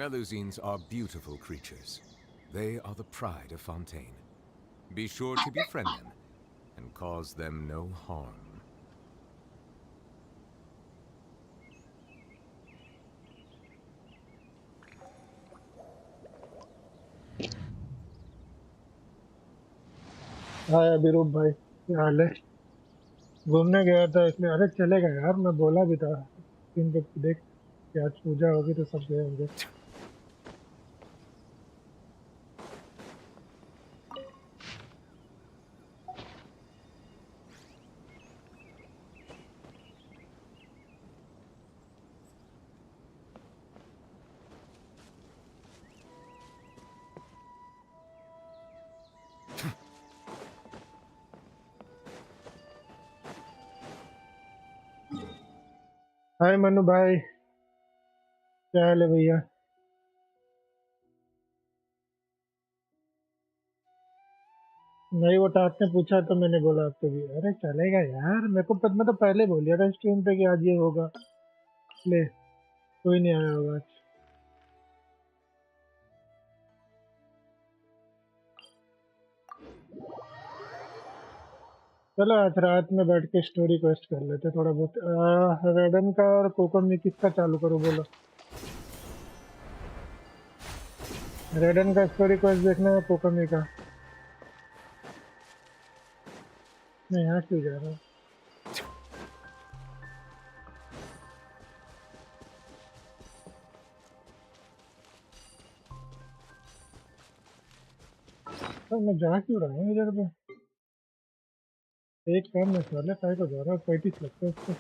Melusines are beautiful creatures. They are the pride of Fontaine. Be sure to befriend them and cause them no harm. हाय अभिरूप भाई, क्या हाल है? घूमने गया था इसलिए। अरे चलेगा यार, मैं बोला भी था स्क्रीन पे देख कि आज पूजा होगी तो सब गए होंगे। हाय मनु भाई, क्या हाल है भैया? नहीं, वो टास्क ने पूछा तो मैंने बोला आपको भी। अरे चलेगा यार, मेरे को मैं तो पहले बोल दिया था स्ट्रीम पे कि आज ये होगा। ले, कोई नहीं आया होगा आज। चलो आज रात में बैठ के स्टोरी क्वेस्ट कर लेते थोड़ा बहुत। रेडन का और कोकम में किसका चालू करो बोलो? रेडन का स्टोरी क्वेस्ट देखना है, कोकम का? मैं यहाँ क्यों जा रहा हूँ? तो मैं जा क्यों रहा हूँ इधर पे? एक काम में साले काय को जा रहा है, 35 लगता है उसको।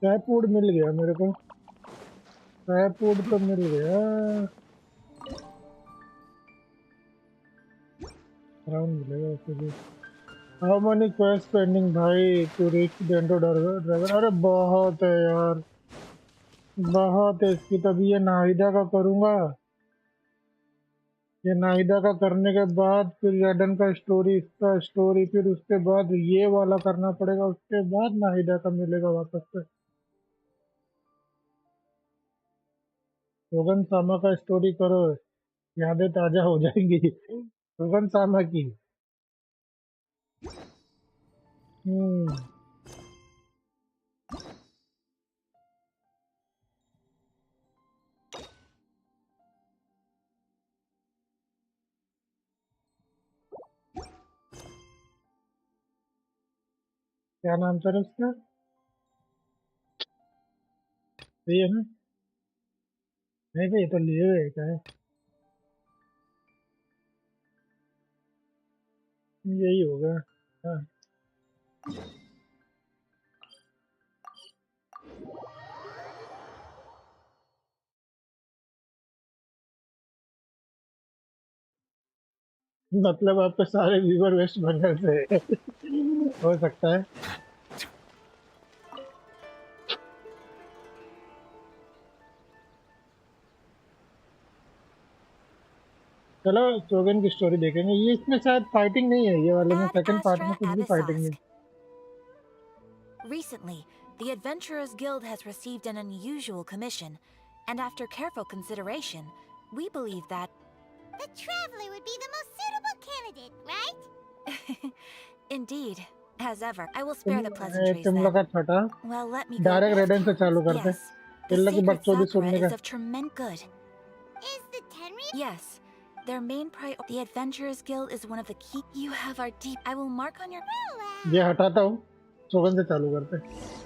ट्रैपवुड मिल गया मेरे को, ट्रैपवुड तो मिल गया। राउंड मिलेगा उसे भी। हाउ मनी क्वेस्ट पेंडिंग भाई टू रीच डेंटो ड्रैगन? अरे बहुत है यार, बहुत है इसकी। तभी ये नाहिदा का करूंगा, ये नाहिदा का करने के बाद फिर रेडन का स्टोरी, इसका स्टोरी, फिर उसके बाद ये वाला करना पड़ेगा, उसके बाद नाहिदा का मिलेगा वापस से। रोगन सामा का स्टोरी करो, यादें ताजा हो जाएंगी। रोगन सामा की। हम्म। क्या नाम था उसका? सही है ना? नहीं भाई, ये तो लिए हुए का है, यही होगा। हाँ। मतलब आपके सारे व्यूवर वेस्ट बंगाल से हैं। हो सकता है। चलो चोगन की स्टोरी देखेंगे। ये इसमें शायद फाइटिंग नहीं है, ये वाले में Ad सेकंड पार्ट में Astra कुछ भी फाइटिंग नहीं। Abyssosque. Recently, the Adventurers Guild has received an unusual commission, and after careful consideration, we believe that the Traveler would be the most suitable candidate, right? indeed, as ever, I will spare the pleasantries तुम लोग then. का छठा Well, let me go. Direct रेडन से चालू करते। Yes, the इन लोग की sacred बकचोदी sakura सुनने का। is of tremendous good. Is the Tenri? Yes, their main the Adventurers Guild is one of the key. You have our deep. I will mark on your. ये हटाता हूँ, चोगन से चालू करते।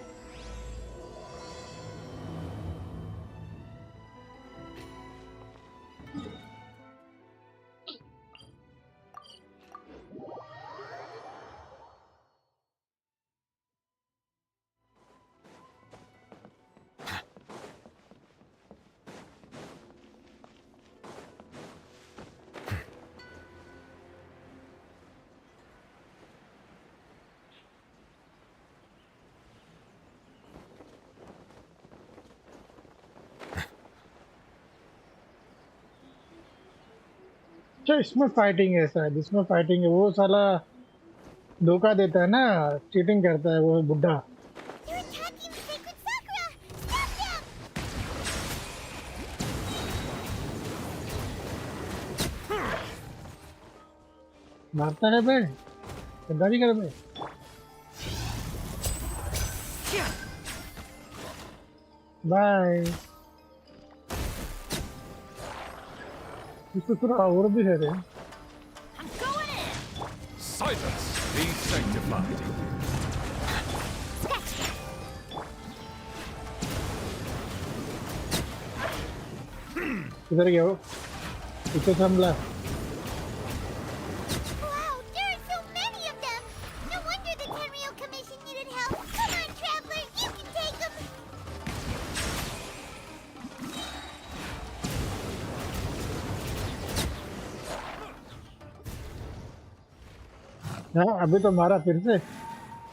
अच्छा इसमें फाइटिंग है शायद, इसमें फाइटिंग है। वो साला धोखा देता है ना, चीटिंग करता है वो बुड्ढा। They're attacking the sacred Sakura! Stop them! मारता है बे, गद्दारी कर बे। बाय। इसको थोड़ा और भी है रे। I'm going in! Silence! Be sanctified. किधर गया वो? पीछे से हमला। Wow, there are so many of them! No wonder the Tenryou Commission needed help. Come on, Traveler, you can take them! हाँ अभी तो मारा फिर से।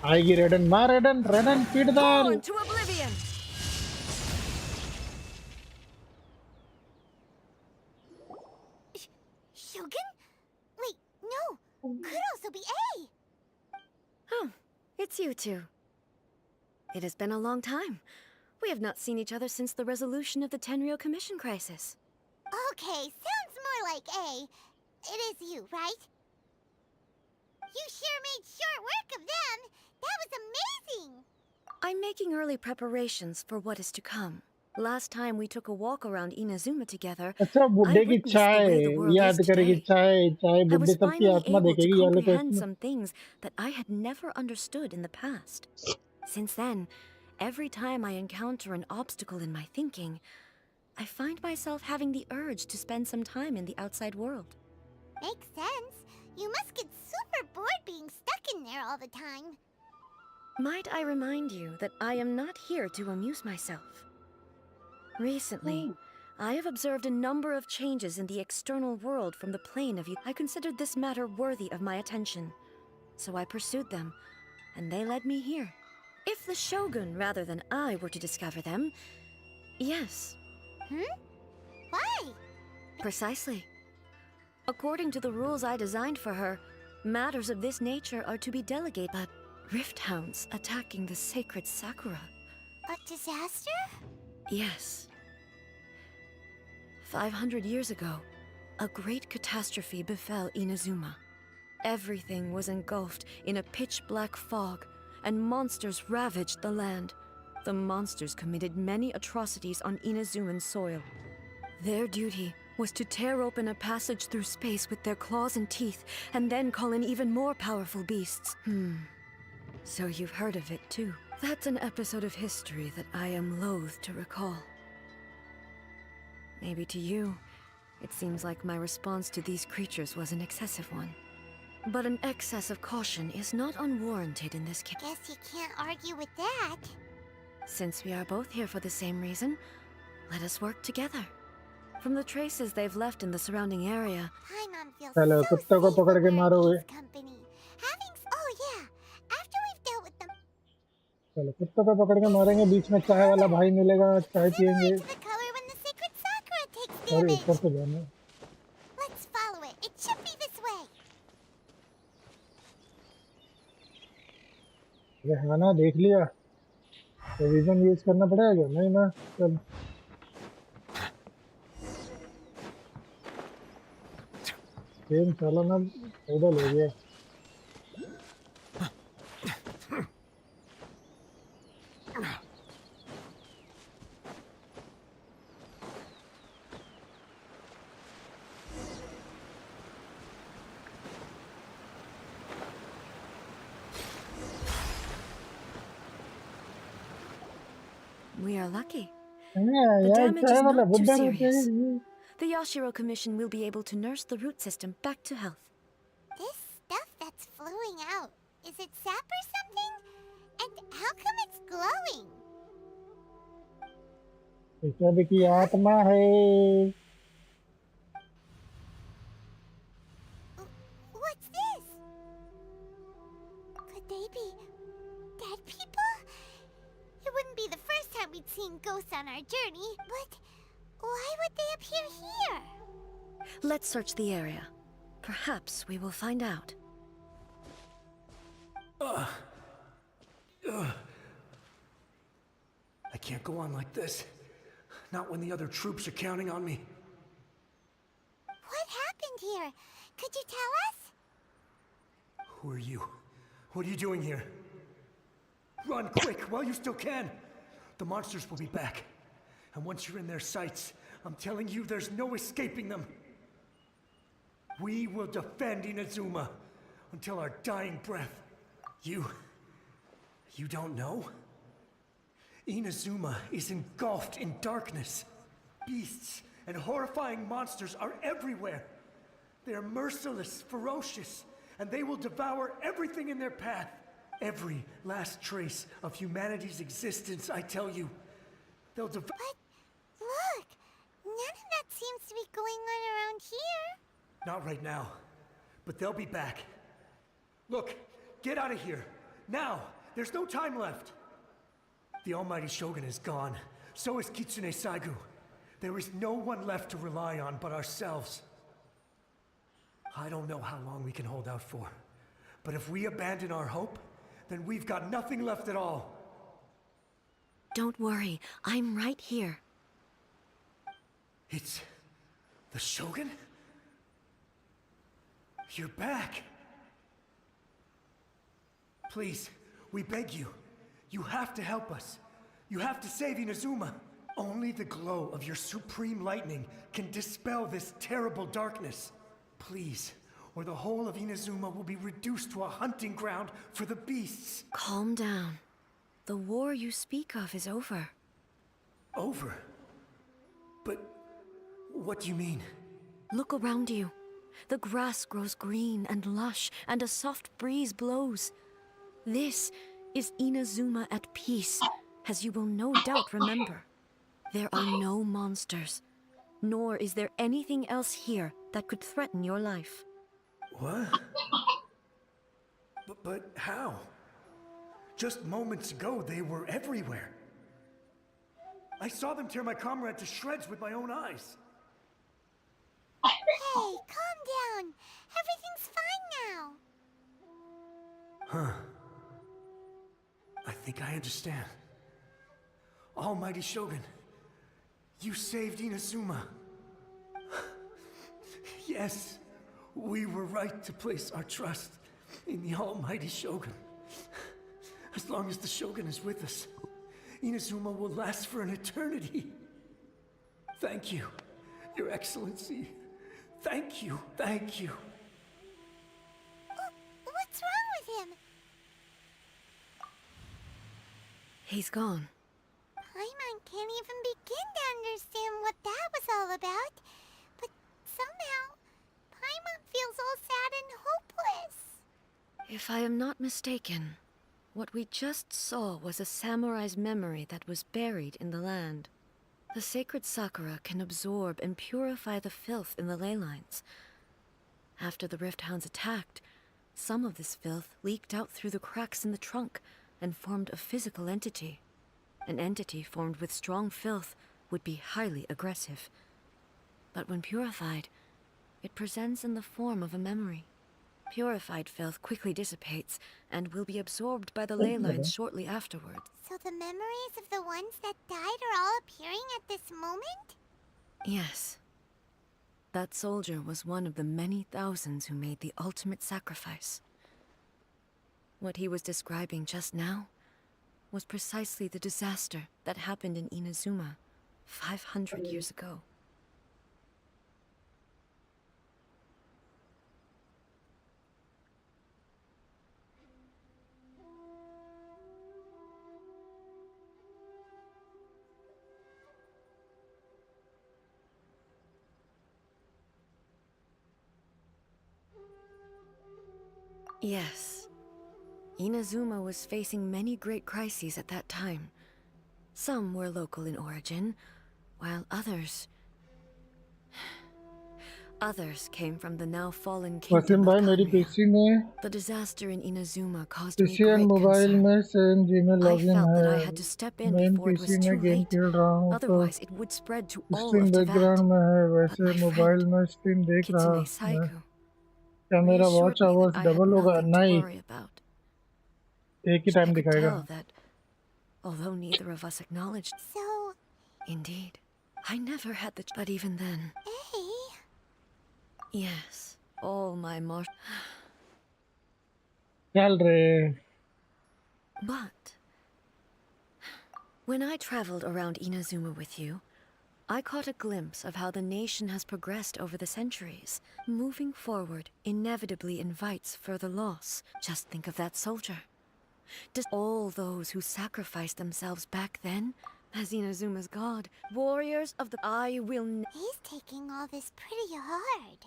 आएगी रेडन, मार रेडन, रेडन पीट दाल। Fall into oblivion! Shogun? Wait, no! Could also be A! Oh, it's you two. It has been a long time. We have not seen each other since the resolution of the Tenryou Commission crisis. Okay, sounds more like A. It is you, right? You sure made short work of them! That was amazing! I'm making early preparations for what is to come. Last time we took a walk around Inazuma together, अच्छा बुड्ढे की witnessed the चाय way the world याद is करेगी। today. चाय चाय I बुड्ढे was सबकी finally आत्मा able to देखेगी ये वाले को comprehend इसमें। some things that I had never understood in the past. Since then, every time I encounter an obstacle in my thinking, I find myself having the urge to spend some time in the outside world. Makes sense. You must get super bored being stuck in there all the time. Might I remind you that I am not here to amuse myself? Recently, I have observed a number of changes in the external world from the plane of you. I considered this matter worthy of my attention, so I pursued them, and they led me here. If the Shogun, rather than I, were to discover them, yes, Why? precisely. According to the rules I designed for her, matters of this nature are to be delegated, but rift hounds attacking the sacred Sakura. A disaster? Yes. 500 years ago, a great catastrophe befell Inazuma. Everything was engulfed in a pitch-black fog, and monsters ravaged the land. The monsters committed many atrocities on Inazuman soil. Their duty was to tear open a passage through space with their claws and teeth, and then call in even more powerful beasts. So you've heard of it too. That's an episode of history that I am loath to recall. Maybe to you, it seems like my response to these creatures was an excessive one. But an excess of caution is not unwarranted in this case. Guess you can't argue with that. Since we are both here for the same reason, let us work together. From the traces they've left in the surrounding area, Paimon feels चलो so कुत्तों को safe पकड़ के when we're मारो in way. Pete's company. Oh yeah, after we've dealt with them, चलो कुत्तों को पकड़ के मारेंगे, बीच में चाय वाला भाई मिलेगा, चाय पियेंगे। similar to the color when the sacred Sakura takes और ऊपर damage. से जाना। Let's follow it. It should be this way. अरे हाँ ना, देख लिया। रिवीजन यूज करना पड़ेगा क्या? नहीं ना, चल। सेम चलो ना, उधर ले गया। we are lucky. हाँ The यार, damage चाय is वाला not too बुड्ढा serious. रोते। The Yashiro Commission will be able to nurse the root system back to health. This stuff that's flowing out, is it sap or something? And how come it's glowing? सब की आत्मा है। What's this? Could they be dead people? It wouldn't be the first time we'd seen ghosts on our journey, but why would they appear here? Let's search the area. Perhaps we will find out. I can't go on like this. Not when the other troops are counting on me. What happened here? Could you tell us? Who are you? What are you doing here? Run quick while you still can. The monsters will be back. And once you're in their sights, I'm telling you, there's no escaping them. We will defend Inazuma until our dying breath. You don't know? Inazuma is engulfed in darkness. Beasts and horrifying monsters are everywhere. They are merciless, ferocious, and they will devour everything in their path. Every last trace of humanity's existence, I tell you. They'll devour. But look, none of that seems to be going on around here. Not right now, but they'll be back. Look, get out of here. Now! There's no time left! The almighty Shogun is gone. So is Kitsune Saigu. There is no one left to rely on but ourselves. I don't know how long we can hold out for. But if we abandon our hope, then we've got nothing left at all. Don't worry, I'm right here. It's... the Shogun? You're back! Please, we beg you. You have to help us. You have to save Inazuma. Only the glow of your supreme lightning can dispel this terrible darkness. Please, or the whole of Inazuma will be reduced to a hunting ground for the beasts. Calm down. The war you speak of is over. Over? But what do you mean? Look around you. The grass grows green and lush, and a soft breeze blows. This is Inazuma at peace, as you will no doubt remember. There are no monsters, nor is there anything else here that could threaten your life. What? But how? Just moments ago, they were everywhere. I saw them tear my comrade to shreds with my own eyes. Hey, calm down. Everything's fine now. Huh. I think I understand. Almighty Shogun, you saved Inazuma. Yes, we were right to place our trust in the Almighty Shogun. As long as the Shogun is with us, Inazuma will last for an eternity. Thank you, Your Excellency. Thank you, thank you. What's wrong with him? He's gone. Paimon can't even begin to understand what that was all about. But somehow, Paimon feels all sad and hopeless. If I am not mistaken, what we just saw was a samurai's memory that was buried in the land. The sacred sakura can absorb and purify the filth in the ley lines. After the Rift Hounds attacked, some of this filth leaked out through the cracks in the trunk and formed a physical entity. An entity formed with strong filth would be highly aggressive. But when purified, it presents in the form of a memory. Purified filth quickly dissipates and will be absorbed by the ley lines shortly afterwards. So the memories of the ones that died are all appearing at this moment? Yes. That soldier was one of the many thousands who made the ultimate sacrifice. What he was describing just now was precisely the disaster that happened in Inazuma 500 years ago. Yes. Inazuma was facing many great crises at that time. Some were local in origin, while others came from the now fallen Wasim kingdom भाई of मेरी Kalmia. PC में The disaster in Inazuma caused me PC great and mobile concern. में same Gmail I login felt that I है had to step in मेन before it PC was में too game late. खेल रहा हूँ तो Otherwise, it would spread to all stream of Teyvat. Background में है But वैसे my मोबाइल friend, में स्ट्रीम देख रहा Kitsune मैं Saigu, क्या मेरा reassured watch me that hours I had double होगा? nothing to नहीं, worry about. एक ही I टाइम could दिखाएगा. tell that, although neither of us acknowledged, So, indeed, I never had the. But even then, A, yes, all my mar. चल रहे. But when I traveled around Inazuma with you, I caught a glimpse of how the nation has progressed over the centuries. Moving forward inevitably invites further loss. Just think of that soldier. Does all those who sacrificed themselves back then as Inazuma's god, warriors of the I will he's taking all this pretty hard.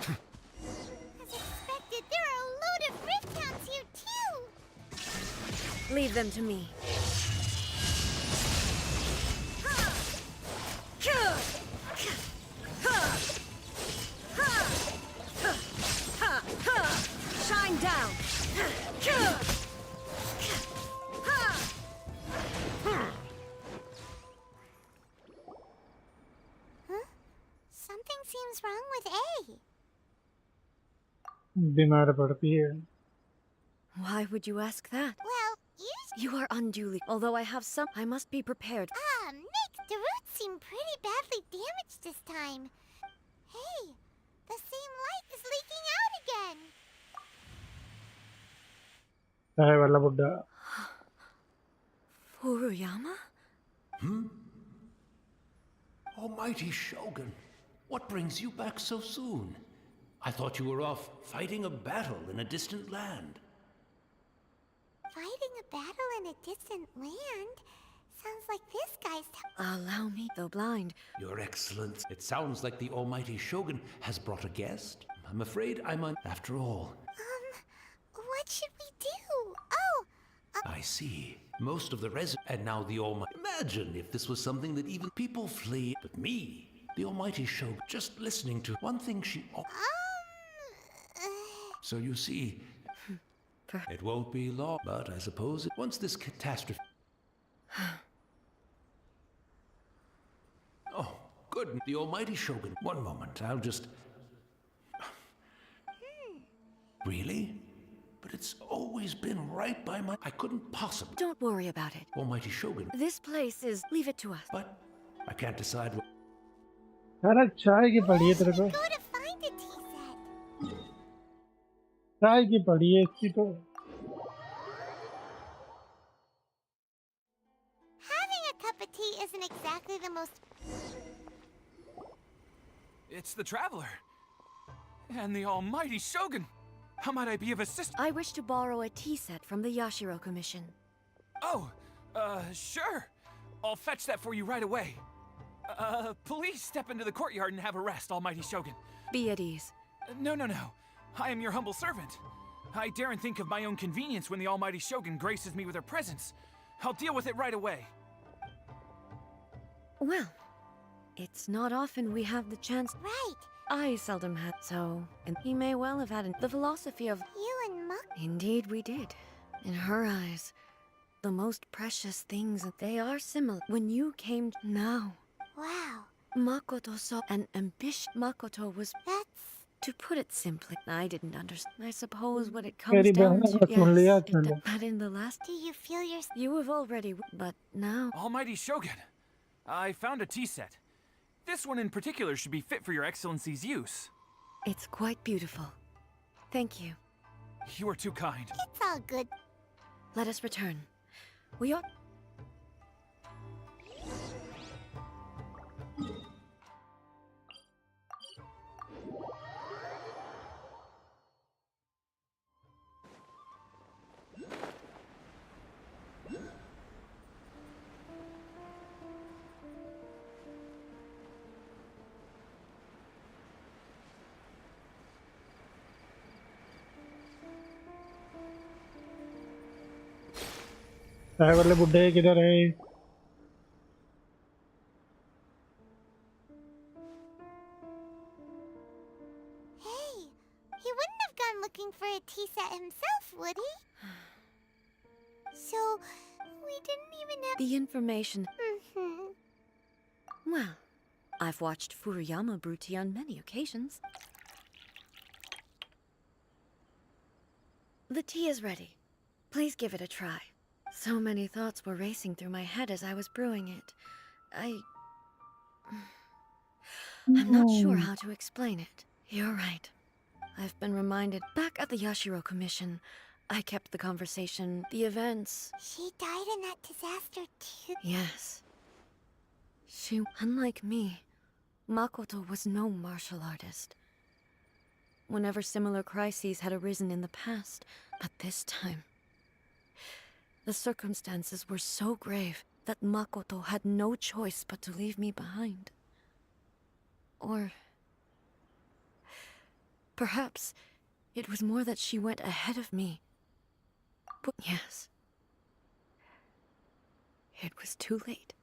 As expected, there are a load of rift hounds here too. leave them to me. Shine down. Huh? Something seems wrong with A. बीमार पड़ती है. Why would you ask that? Well, usually, You are unduly. Although I have some, I must be prepared. makes the roots seem pretty badly damaged this time. Hey, the same light is leaking out again. है वाला बुड्ढा. Furuyama? Almighty Shogun, what brings you back so soon? I thought you were off fighting a battle in a distant land. Fighting a battle in a distant land? Sounds like this guy's. Allow me, though blind. Your Excellency, it sounds like the Almighty Shogun has brought a guest. I'm afraid I'm after all. What should we do? Oh, I see. Most of the residents, and now the Almighty. Imagine if this was something that even people flee. But me, the Almighty Shogun, just listening to one thing she. uh, So you see, it won't be long. But I suppose once this catastrophe. Oh, good. The Almighty Shogun. One moment, I'll just. Really? But it's always been right by my. I couldn't possibly. Don't worry about it. Almighty Shogun. This place is. Leave it to us. But I can't decide what. यार चाय की पड़ी है तेरे को. go to find a tea set. चाय की पड़ी है इसकी तो. Having a cup of tea isn't exactly the most. It's the Traveler. And the almighty Shogun. How might I be of assistance? I wish to borrow a tea set from the Yashiro Commission. Oh, sure. I'll fetch that for you right away. Please step into the courtyard and have a rest, almighty Shogun. Be at ease. No. I am your humble servant. I daren't think of my own convenience when the almighty Shogun graces me with her presence. I'll deal with it right away. Well, it's not often we have the chance. Right. I seldom had so, and he may well have had the philosophy of. You and Muck. Indeed, we did. In her eyes, the most precious things, they are similar. When you came now, Wow. Makoto saw an ambition. Makoto was, That's. to put it simply, I didn't understand. I suppose what it comes तेरी down बहन to, ने सुन लिया yes, तूने. but in the last, Do you feel your. you have already, but now, Almighty Shogun, I found a tea set. This one in particular should be fit for your excellency's use. it's quite beautiful. Thank you. You are too kind. It's all good. Let us return. We ought. चाय वाले बुड्ढे किधर है? Hey, for a tea set himself, would he? So, we didn't even have... The information... Mm-hmm. Well, I've watched Furuyama brew tea on many occasions. The tea is ready. Please give it a try. So many thoughts were racing through my head as I was brewing it. I'm not sure how to explain it. You're right. I've been reminded back at the Yashiro Commission. I kept the conversation, the events. She died in that disaster too. Yes. Unlike me, Makoto was no martial artist. Whenever similar crises had arisen in the past, but this time, the circumstances were so grave that Makoto had no choice but to leave me behind. Or perhaps it was more that she went ahead of me. But yes, it was too late.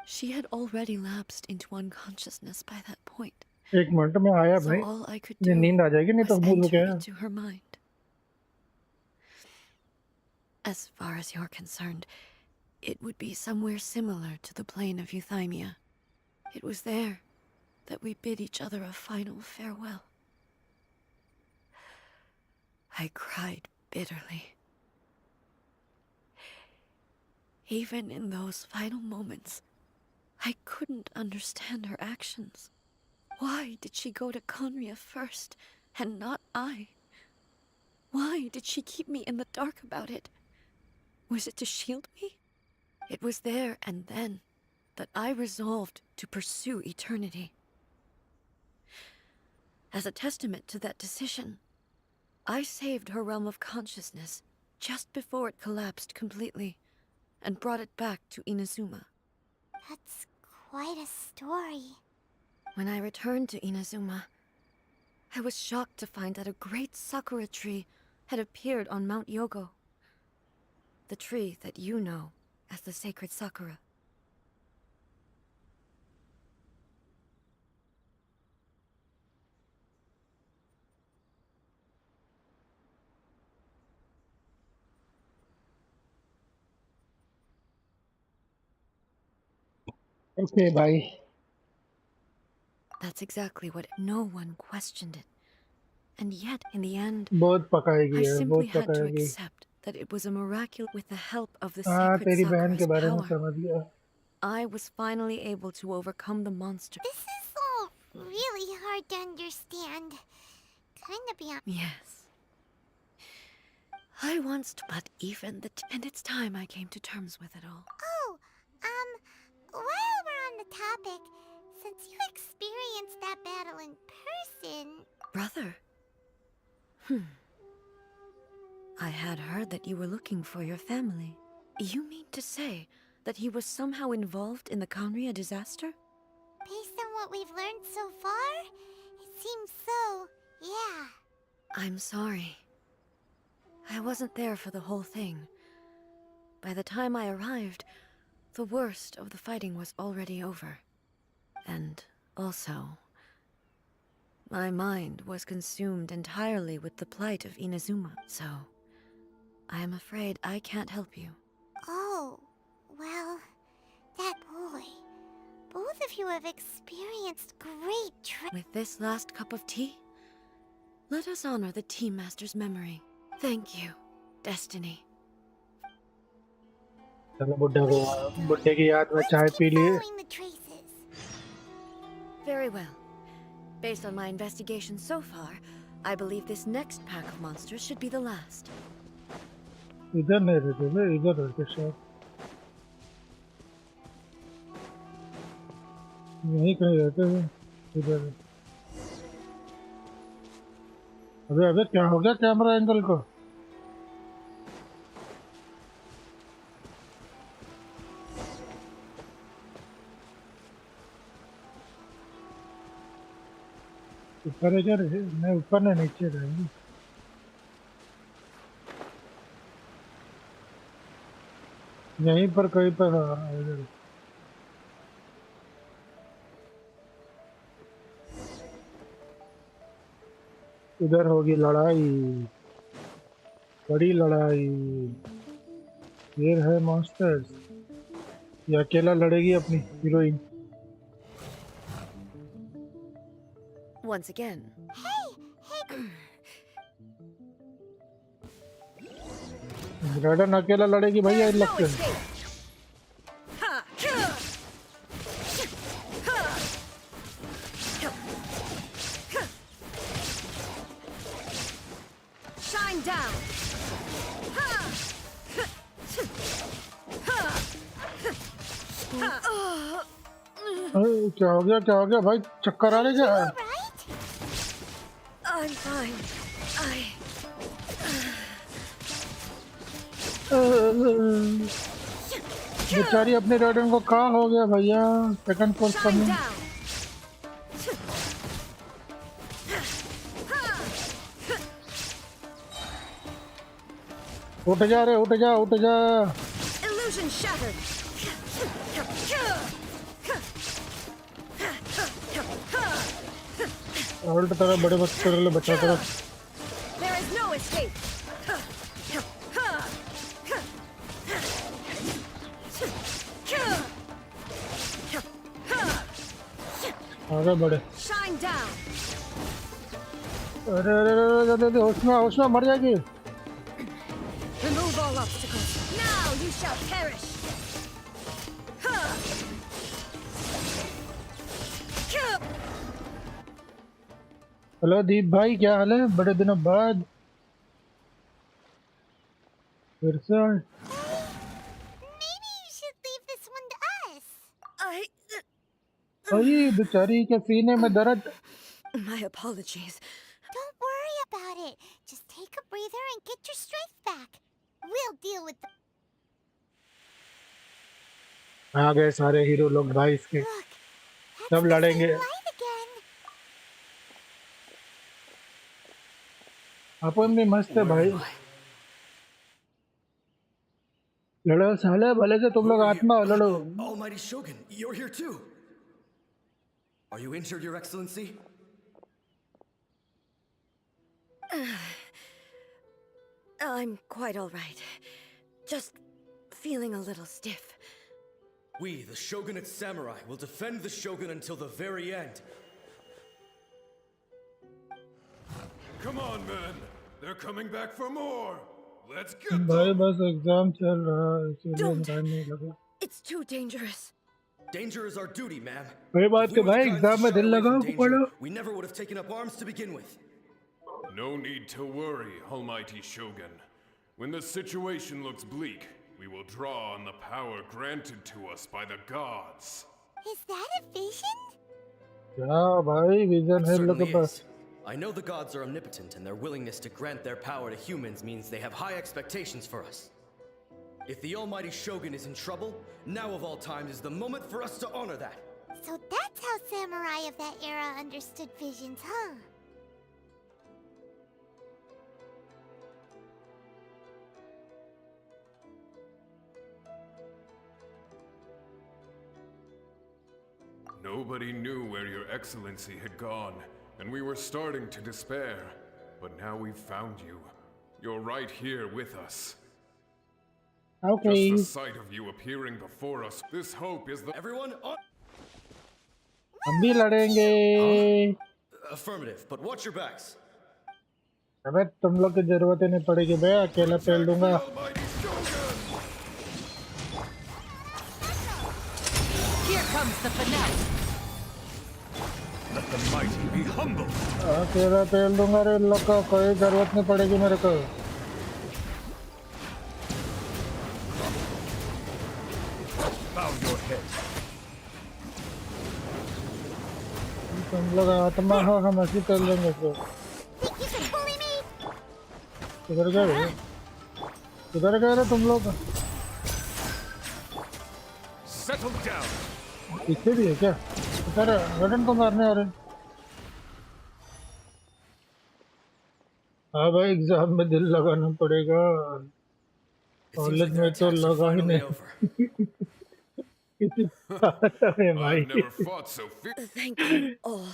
She had already lapsed into unconsciousness by that point. एक minute में आया So भाई all I could ये do नींद आ जाएगी नहीं तो was भूल enter गया into her mind. As far as you're concerned, it would be somewhere similar to the plane of Euthymia. It was there that we bid each other a final farewell. I cried bitterly. Even in those final moments, I couldn't understand her actions. Why did she go to Conria first, and not I? Why did she keep me in the dark about it? Was it to shield me? It was there and then that I resolved to pursue eternity. As a testament to that decision, I saved her realm of consciousness just before it collapsed completely, and brought it back to Inazuma. That's quite a story. When I returned to Inazuma, I was shocked to find that a great sakura tree had appeared on Mount Yogo. The tree that you know as the sacred sakura. Okay भाई That's exactly what no one questioned it. And yet, in the end, बहुत पकाएगी I यार simply बहुत had to पकाएगी accept that it was a miracle with the help of the हाँ sacred तेरी बहन के sakura's बारे में power. समझ गया I was finally able to overcome the monster. This is all really hard to understand. Kinda beyond... Yes. I once, but even and it's time I came to terms with it all. Oh, while we're on the topic, since you experienced that battle in person... Brother? I had heard that you were looking for your family. You mean to say that he was somehow involved in the Conria disaster? Based on what we've learned so far, it seems so, yeah. I'm sorry. I wasn't there for the whole thing. By the time I arrived, the worst of the fighting was already over. And also, my mind was consumed entirely with the plight of Inazuma, so I am afraid I can't help you. Oh, well, that boy. Both of you have experienced great With this last cup of tea, let us honor the tea master's memory. Thank you, Destiny. चलो बुड्ढे की याद में चाय P लिए following the traces. Very well. Based on my investigation so far, I believe this next pack of monsters should be the last. इधर नहीं रहते थे इधर रहते शायद यहीं कहीं रहते थे इधर अबे अबे क्या हो गया कैमरा एंगल को ऊपर है क्या नहीं ऊपर नहीं नीचे रहेंगे यहीं पर कहीं पर इधर इधर होगी लड़ाई, बड़ी लड़ाई। ये है मास्टर्स, ये अकेला लड़ेगी अपनी हीरोइन। Once again. राइडन अकेला लड़ेगी भैया, There's no लगते हैं। escape. Ha! Shine down. क्या हो गया, क्या हो गया भाई, चक्कर आ रहे क्या? Right? I'm fine. बेचारी अपने राइडन को कहाँ हो गया भैया, सेकंड फोर्स Shine करने। down. उठ जा रे, उठ जा, उठ जा। Illusion shattered. ऑल्ट तरह बड़े बच्चे कर ले, बचा तरह। There is no escape. आगे बढ़े। Shine down. अरे अरे अरे, जल्दी होश में मर जाएगी। Remove all obstacles. Now you shall perish. Hello Deep भाई, क्या हाल है? बड़े दिनों बाद फिर से। Maybe you should leave this one to us. अरे बेचारी के सीने में दर्द। My apologies. Don't worry about it. Just take a breather and get your strength back. We'll deal with the... आ गए सारे हीरो लोग भाई इसके, Look, सब that's the लड़ेंगे। same light again. अपन भी मस्त है भाई, लड़ो साले, भले से तुम लोग आत्मा हो, लड़ो। Almighty Shogun, you're here too. Are you injured, Your Excellency? I'm quite all right. Just feeling a little stiff. We, the Shogunate Samurai, will defend the Shogun until the very end. Come on, men. They're coming back for more. Let's get भाई them. बस exam चल रहा है, इसीलिए Don't. Time नहीं लगा। It's too dangerous. Danger is our duty, ma'am. वही बात If है we were भाई, the kinds एग्जाम to में shy दिल away from लगाओ, danger, पढ़ो। we never would have taken up arms to begin with. No need to worry, Almighty Shogun. When the situation looks bleak, we will draw on the power granted to us by the gods. Is that a vision? क्या भाई vision It है इन लोग के certainly pass. is. I know the gods are omnipotent, and their willingness to grant their power to humans means they have high expectations for us. If the Almighty Shogun is in trouble, now of all times is the moment for us to honor that. So that's how samurai of that era understood visions, huh? Nobody knew where Your Excellency had gone, and we were starting to despair. But now we've found you. You're right here with us. Okay. Just the sight of you appearing before us, this hope is the— Everyone on. हम भी लड़ेंगे। Affirmative, but watch your backs. अबे तुम लोग की जरूरत ही नहीं पड़ेगी बे, अकेला पेल दूंगा। Almighty Shogun! Here comes the finale. Let the mighty be humble. अकेला पेल दूंगा रे, इन लोग को कोई जरूरत नहीं पड़ेगी मेरे को। Bow your head. तुम लोग आत्मा हो, हम ऐसी पेल देंगे तो। Think you can bully me? किधर गए रे? किधर गए रे तुम लोग? Settle down. पीछे भी है क्या? इधर रटन को मारने आ रहे हैं। हाँ भाई, एग्जाम में दिल लगाना पड़ेगा। It seems college like their में तो attacks are लगा ही finally नहीं। over. अरे भाई, I've never fought so fierce. Thank you all.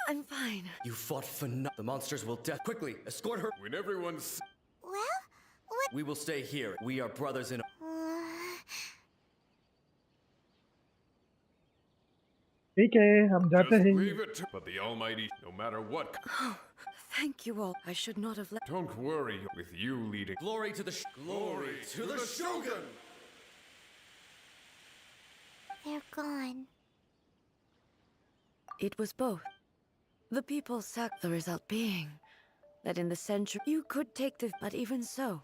I'm fine. You fought for no. The monsters will death. Quickly, escort her. When everyone's... Well, what? We will stay here. We are brothers in. ठीक है हम जाते Just हैं leave it to... But the Almighty, no matter what... Oh, thank you all. I should not have let. Don't worry, with you leading... Glory to the glory to the Shogun. They're gone. It was both. The people sacked the result being that in the century you could take the. But even so,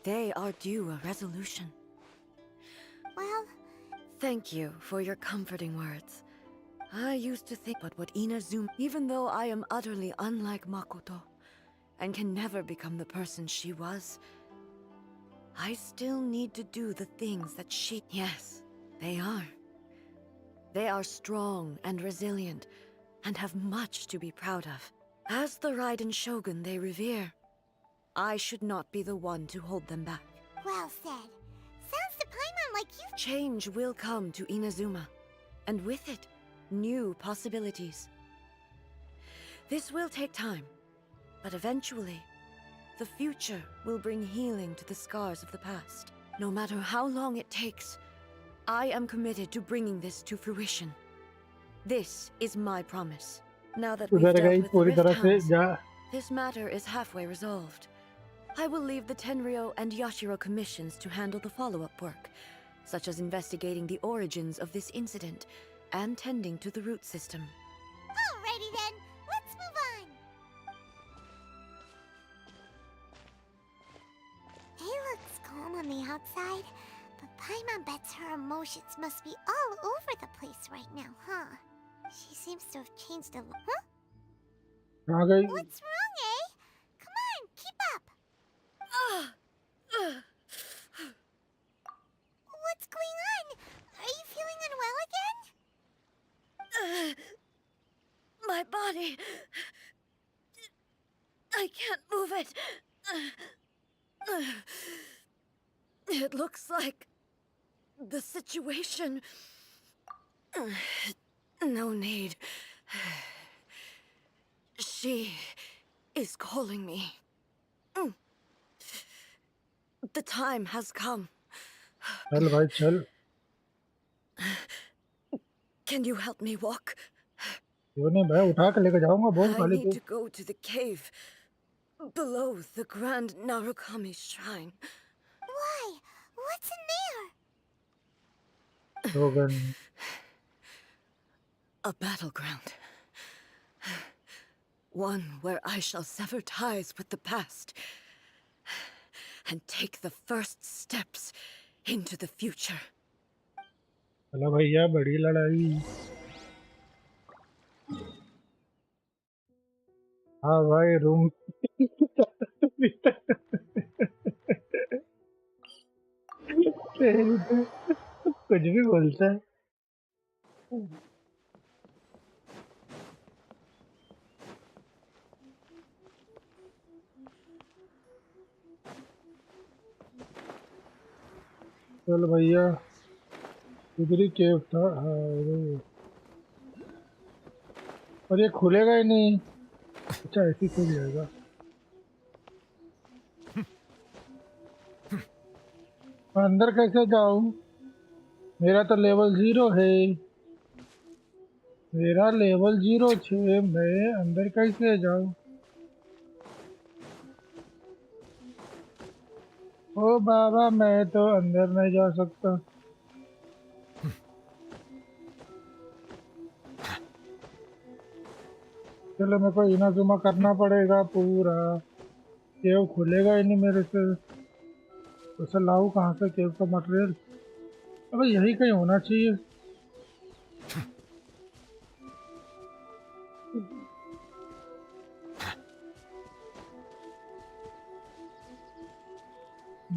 they are due a resolution. Well, Thank you for your comforting words. I used to think, but what Inazuma, even though I am utterly unlike Makoto, and can never become the person she was, I still need to do the things that she... Yes, they are. They are strong and resilient, and have much to be proud of. As the Raiden Shogun they revere, I should not be the one to hold them back. well said. Sounds to Paimon like you. Change will come to Inazuma, and with it, new possibilities. This will take time, but eventually, the future will bring healing to the scars of the past. No matter how long it takes, I am committed to bringing this to fruition. This is my promise. Now that we've उधर dealt गई with the पूरी Rift तरह से Hounds, जा this matter is halfway resolved. I will leave the Tenryo and Yashiro commissions to handle the follow-up work, such as investigating the origins of this incident and tending to the root system. Alrighty then, let's move on. He looks calm on the outside, but Paimon bets her emotions must be all over the place right now, huh? She seems to have changed a lot. Huh? कहाँ गई What's wrong, eh? Come on, keep up. What's going on? Are you feeling unwell again? My body... I can't move it. It looks like the situation... No need. She is calling me. The time has come. चल भाई चल Can you help me walk? क्यों नहीं मैं उठा के लेके जाऊंगा बोल I खाली need तू to go to the cave below the Grand Narukami Shrine. Why? What's in there? शोगन A battleground. One where I shall sever ties with the past and take the first steps into the future. चला भैया बड़ी लड़ाई हाँ भाई room कुछ भी बोलता है चल भैया इधर ही केव था हाँ इधर ही। और ये खुलेगा ही नहीं अच्छा ऐसे ही खुल जाएगा अंदर कैसे जाऊं मेरा तो लेवल 0 है मेरा लेवल 0 छे मैं अंदर कैसे जाऊं ओ बाबा मैं तो अंदर नहीं जा सकता चलो मेरे को इनाजुमा करना पड़ेगा पूरा केव खुलेगा ही नहीं मेरे से उसे लाऊं कहाँ से केव का मटेरियल अबे यही कहीं होना चाहिए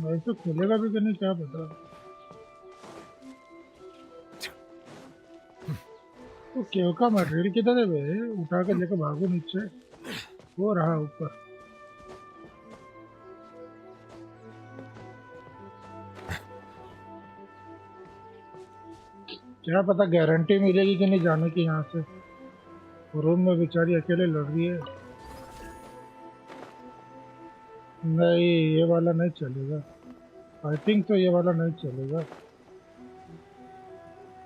वैसे खुलेगा भी कि नहीं क्या पता तो केव का मटेरियल किधर है बे उठा के लेकर भागो नीचे वो रहा ऊपर क्या पता गारंटी मिलेगी कि नहीं जाने की यहाँ से रूम में बेचारी अकेले लड़ रही है। नहीं ये वाला नहीं चलेगा। आई थिंक तो ये वाला नहीं चलेगा।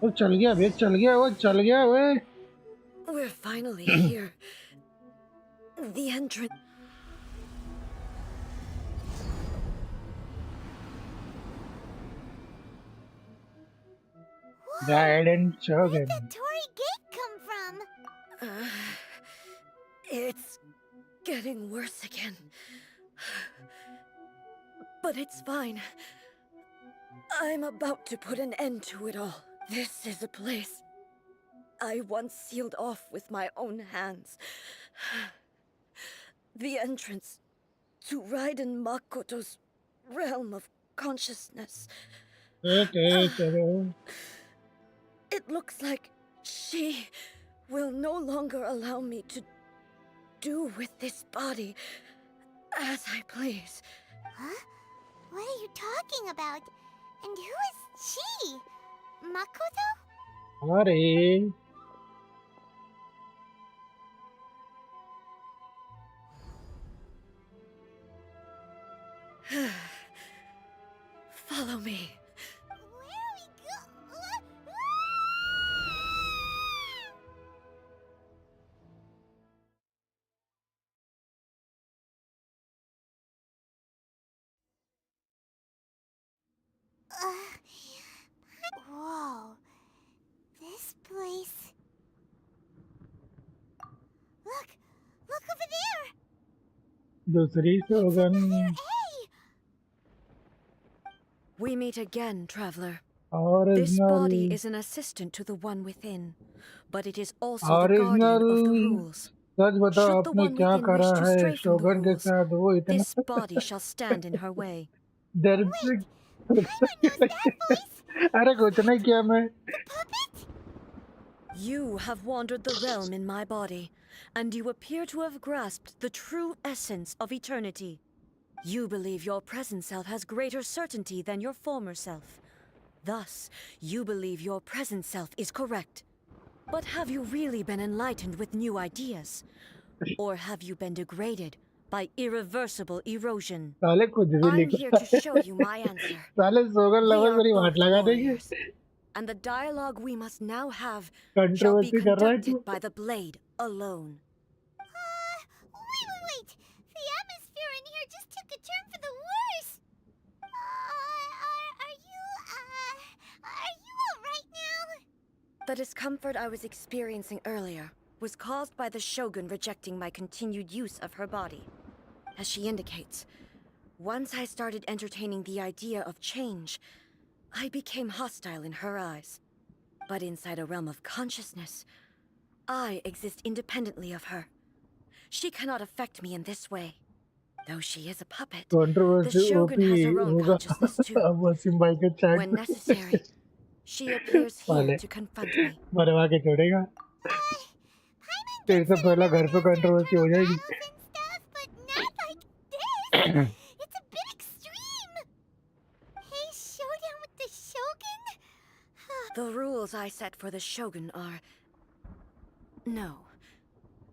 वो चल गया बे, चल गया वो, चल गया वे। We're finally here. The entrance. Guidance Where'd Shogun. that Tory gate come from? It's getting worse again. But it's fine. I'm about to put an end to it all. This is a place I once sealed off with my own hands. The entrance to Raiden Makoto's realm of consciousness. It looks like she will no longer allow me to do with this body as I please. Huh? What are you talking about? And who is she? Makoto? अरे Follow me. Where are we Whoa. This place. Look! Look over there! दूसरी शोगन। Hey! We meet again, traveler. Original. This body is an assistant to the one within, but it is also the guardian of the rules. सच बताओ Should the आपने one क्या within करा wish to है stray from the शोगन के rules, साथ? वो इतना this body shall stand in her way. दर्द से अरे कुछ नहीं किया मैं। You have wandered the realm in my body, and you appear to have grasped the true essence of eternity. You believe your present self has greater certainty than your former self. Thus, you believe your present self is correct. But have you really been enlightened with new ideas? Or have you been degraded by irreversible erosion? साले कुछ भी I'm लिखा here to show you my answer. साले शोगन We lover are मेरी वाट both लगा देंगे। warriors, and the dialogue we must now have shall be controversy कर रहा है तू। conducted by the blade alone. Wait! The atmosphere in here just took a turn for the worse! Are you alright now? The discomfort I was experiencing earlier was caused by the Shogun rejecting my continued use of her body. As she indicates, once I started entertaining the idea of change, I became hostile in her eyes. But inside a realm of consciousness, I exist independently of her. She cannot affect me in this way. Though she is a puppet, the controversy Shogun OP has her own होगा। consciousness too. अब वसीम भाई के When chat necessary, she appears here वाले to confront me. मरवा के छोड़ेगा। तेरे से पहला घर पे कंट्रोवर्सी हो जाएगी। But not like this! It's a bit extreme! Hey, showdown with the Shogun? The rules I set for the Shogun are... No.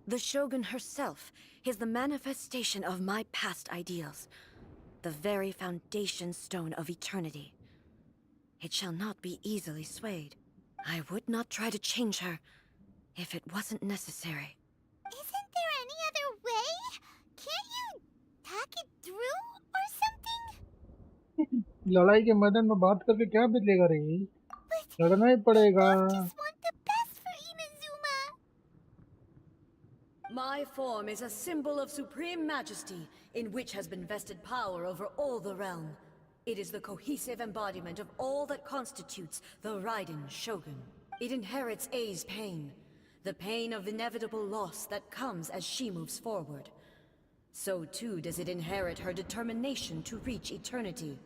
The Shogun herself is the manifestation of my past ideals. The very foundation stone of eternity. It shall not be easily swayed. I would not try to change her if it wasn't necessary. Isn't there any other way? Can't you talk it through or something? लड़ाई के मैदान में बात करके क्या बदलेगा रे? लड़ना ही पड़ेगा। Just want the best for Inazuma. My form is a symbol of supreme majesty, in which has been vested power over all the realm. It is the cohesive embodiment of all that constitutes the Raiden Shogun. It inherits Ei's pain, the pain of inevitable loss that comes as she moves forward. So too does it inherit her determination to reach eternity.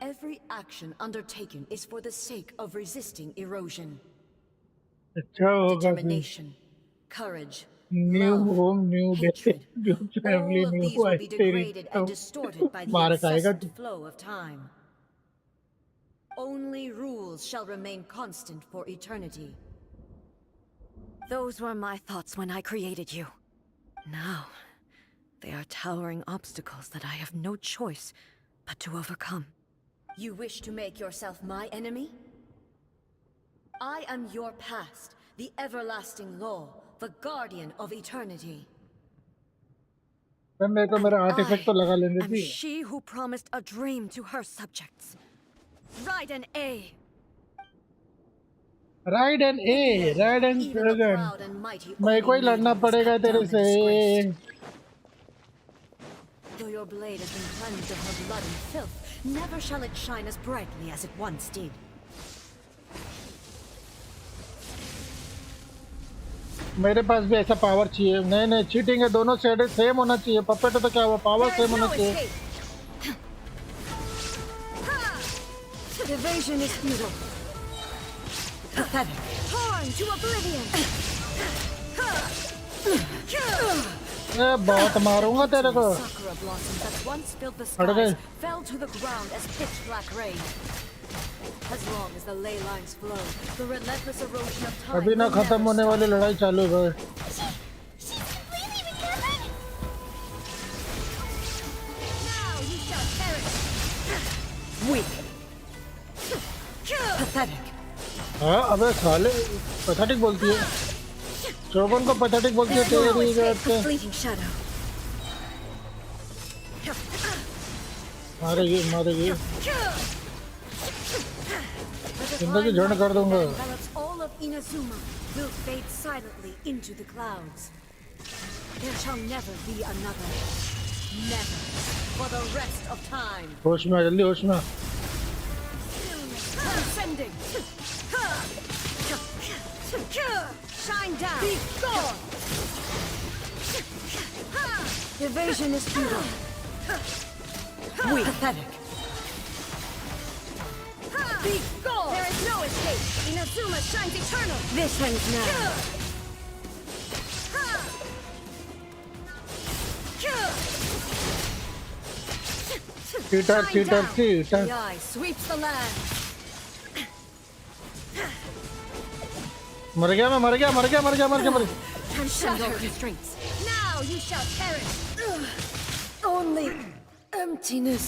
Every action undertaken is for the sake of resisting erosion. अच्छा होगा फिर। Determination, courage, new love, home, new day, hatred. New family, All of new these will wife, be तेरी degraded and distorted by the मार खाएगा तू। incessant flow of time. Only rules shall remain constant for eternity. Those were my thoughts when I created you. Now, they are towering obstacles that I have no choice but to overcome. You wish to make yourself my enemy? I am your past, the everlasting law, the guardian of eternity. मेरे को मेरा artefact तो लगा लेने I'm the. she who promised a dream to her subjects. Ride an A. Ride and A, ride and Even the dragon. proud and mighty मेरे को ही only लड़ना maidens पड़ेगा cut तेरे down से. and disgraced. Though your blade has been cleansed of her blood and filth, never shall it shine as brightly as it once did. मेरे पास भी ऐसा power चाहिए. नहीं नहीं चीटिंग है. दोनों साइड सेम होना चाहिए. पपेट तो क्या हुआ? पावर सेम होना चाहिए. Evasion is futile. Pathetic. Torn to oblivion. मैं बहुत मारूंगा तेरे को. Sakura blossoms that once filled the हट गए. skies fell to the ground as pitch black rain. As long as the ley lines flow, the relentless erosion of time अभी ना will खत्म never होने stop. वाली लड़ाई चालू है. She's completely recovered? Now you shall perish. Weak. Pathetic. हाँ अबे साले पैथेटिक बोलती है. शोगन को पैथेटिक बोलती है. There तेरी is no बात escape है. from fleeting shadow. मारेगी मारेगी. जिंदगी झंड कर दूंगा. Envelops all of Inazuma will fade silently into the clouds. There shall never be another. Never. For the rest of time. होश में जल्दी होश में. Transcending. Shine down. Be gone. Evasion is futile. Weak. Pathetic. Be gone. There is no escape. Inazuma shines eternal. This ends now. Cheater cheater cheater. The eye sweeps the land. मर गया मैं. मर गया मर गया मर गया मर गया मर गया. Transcend all constraints. Now you shall perish. Only emptiness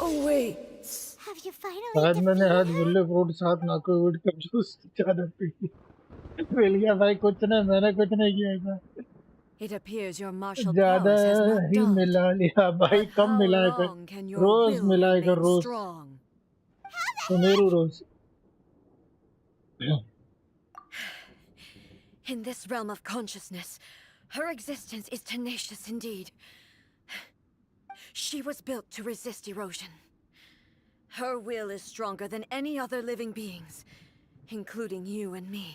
awaits. Have you finally आज मैंने आज defeated her? बुल्ले फ्रूट साथ नाकोविड का जूस ज्यादा पी. मिल गया भाई. कुछ नहीं मैंने कुछ नहीं किया था. It appears your martial ज्यादा prowess has not he dulled. मिला लिया भाई. But कम how मिलाया कर. long can your rose will मिलाया कर remain rose. strong? सुनेरू rose. In this realm of consciousness, her existence is tenacious indeed. She was built to resist erosion. Her will is stronger than any other living beings, including you and me.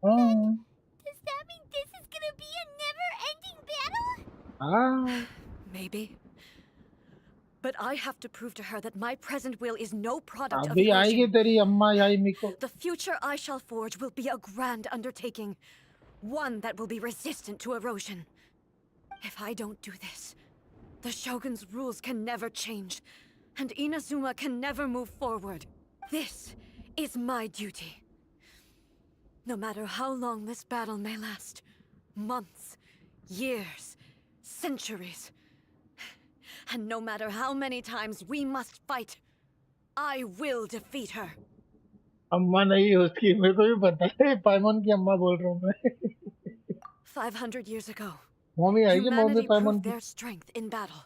Does that mean this is gonna be a never-ending battle? Maybe. But I have to prove to her that my present will is no product of अभी आएगी erosion. तेरी अम्मा याई मिको. The future I shall forge will be a grand undertaking, one that will be resistant to erosion. If I don't do this, the Shogun's rules can never change, and Inazuma can never move forward. This is my duty. No matter how long this battle may last, months, years, centuries, and no matter how many times we must fight, I will defeat her. अम्मा नहीं उसकी. मेरे को भी पता है. पाइमन की अम्मा बोल रहा हूँ मैं. 500 years ago, मम्मी आएगी. मम्मी humanity पाइमन proved की. their strength in battle.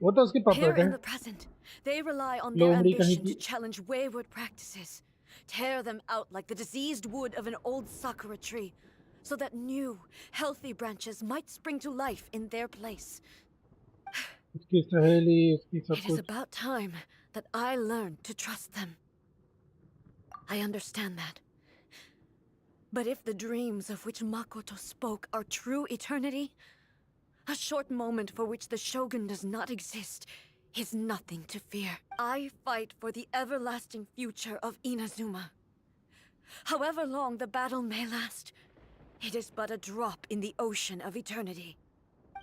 वो तो उसकी Here पपेट in है. the present, they rely on their लोमड़ी कहीं ambition की. to challenge wayward practices, tear them out like the diseased wood of an old sakura tree, so that new, healthy branches might spring to life in their place. उसकी सहेली उसकी सब It is कुछ. about time that I learned to trust them. I understand that. But if the dreams of which Makoto spoke are true eternity, a short moment for which the Shogun does not exist is nothing to fear. I fight for the everlasting future of Inazuma. However long the battle may last, it is but a drop in the ocean of eternity.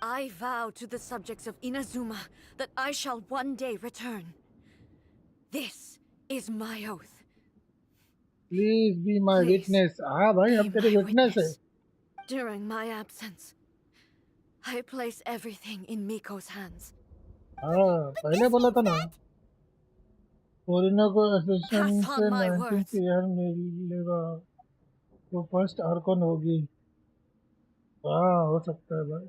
I vow to the subjects of Inazuma that I shall one day return. This is my oath. Please be my Please witness. हाँ भाई हम be तेरे my witness है. witness. During my absence, I place everything in Miko's hands. हाँ पहले बोला था ना कोरिना को एसेसन Pass से on my 19 words. ईयर मिलेगा तो फर्स्ट आर्कन होगी हाँ हो सकता है भाई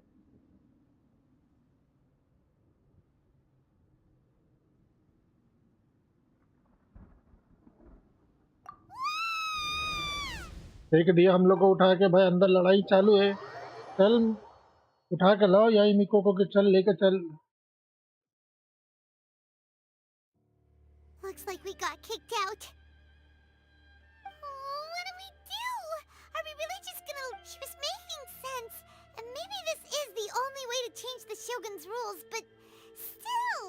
देख दिया हम लोग को उठा के भाई अंदर लड़ाई चालू है चल उठा के लाओ यही मिको को कि चल लेके चल Looks like we got kicked out. Oh, what do we do? Are we really just gonna... She was making sense. And maybe this is the only way to change the Shogun's rules, but still...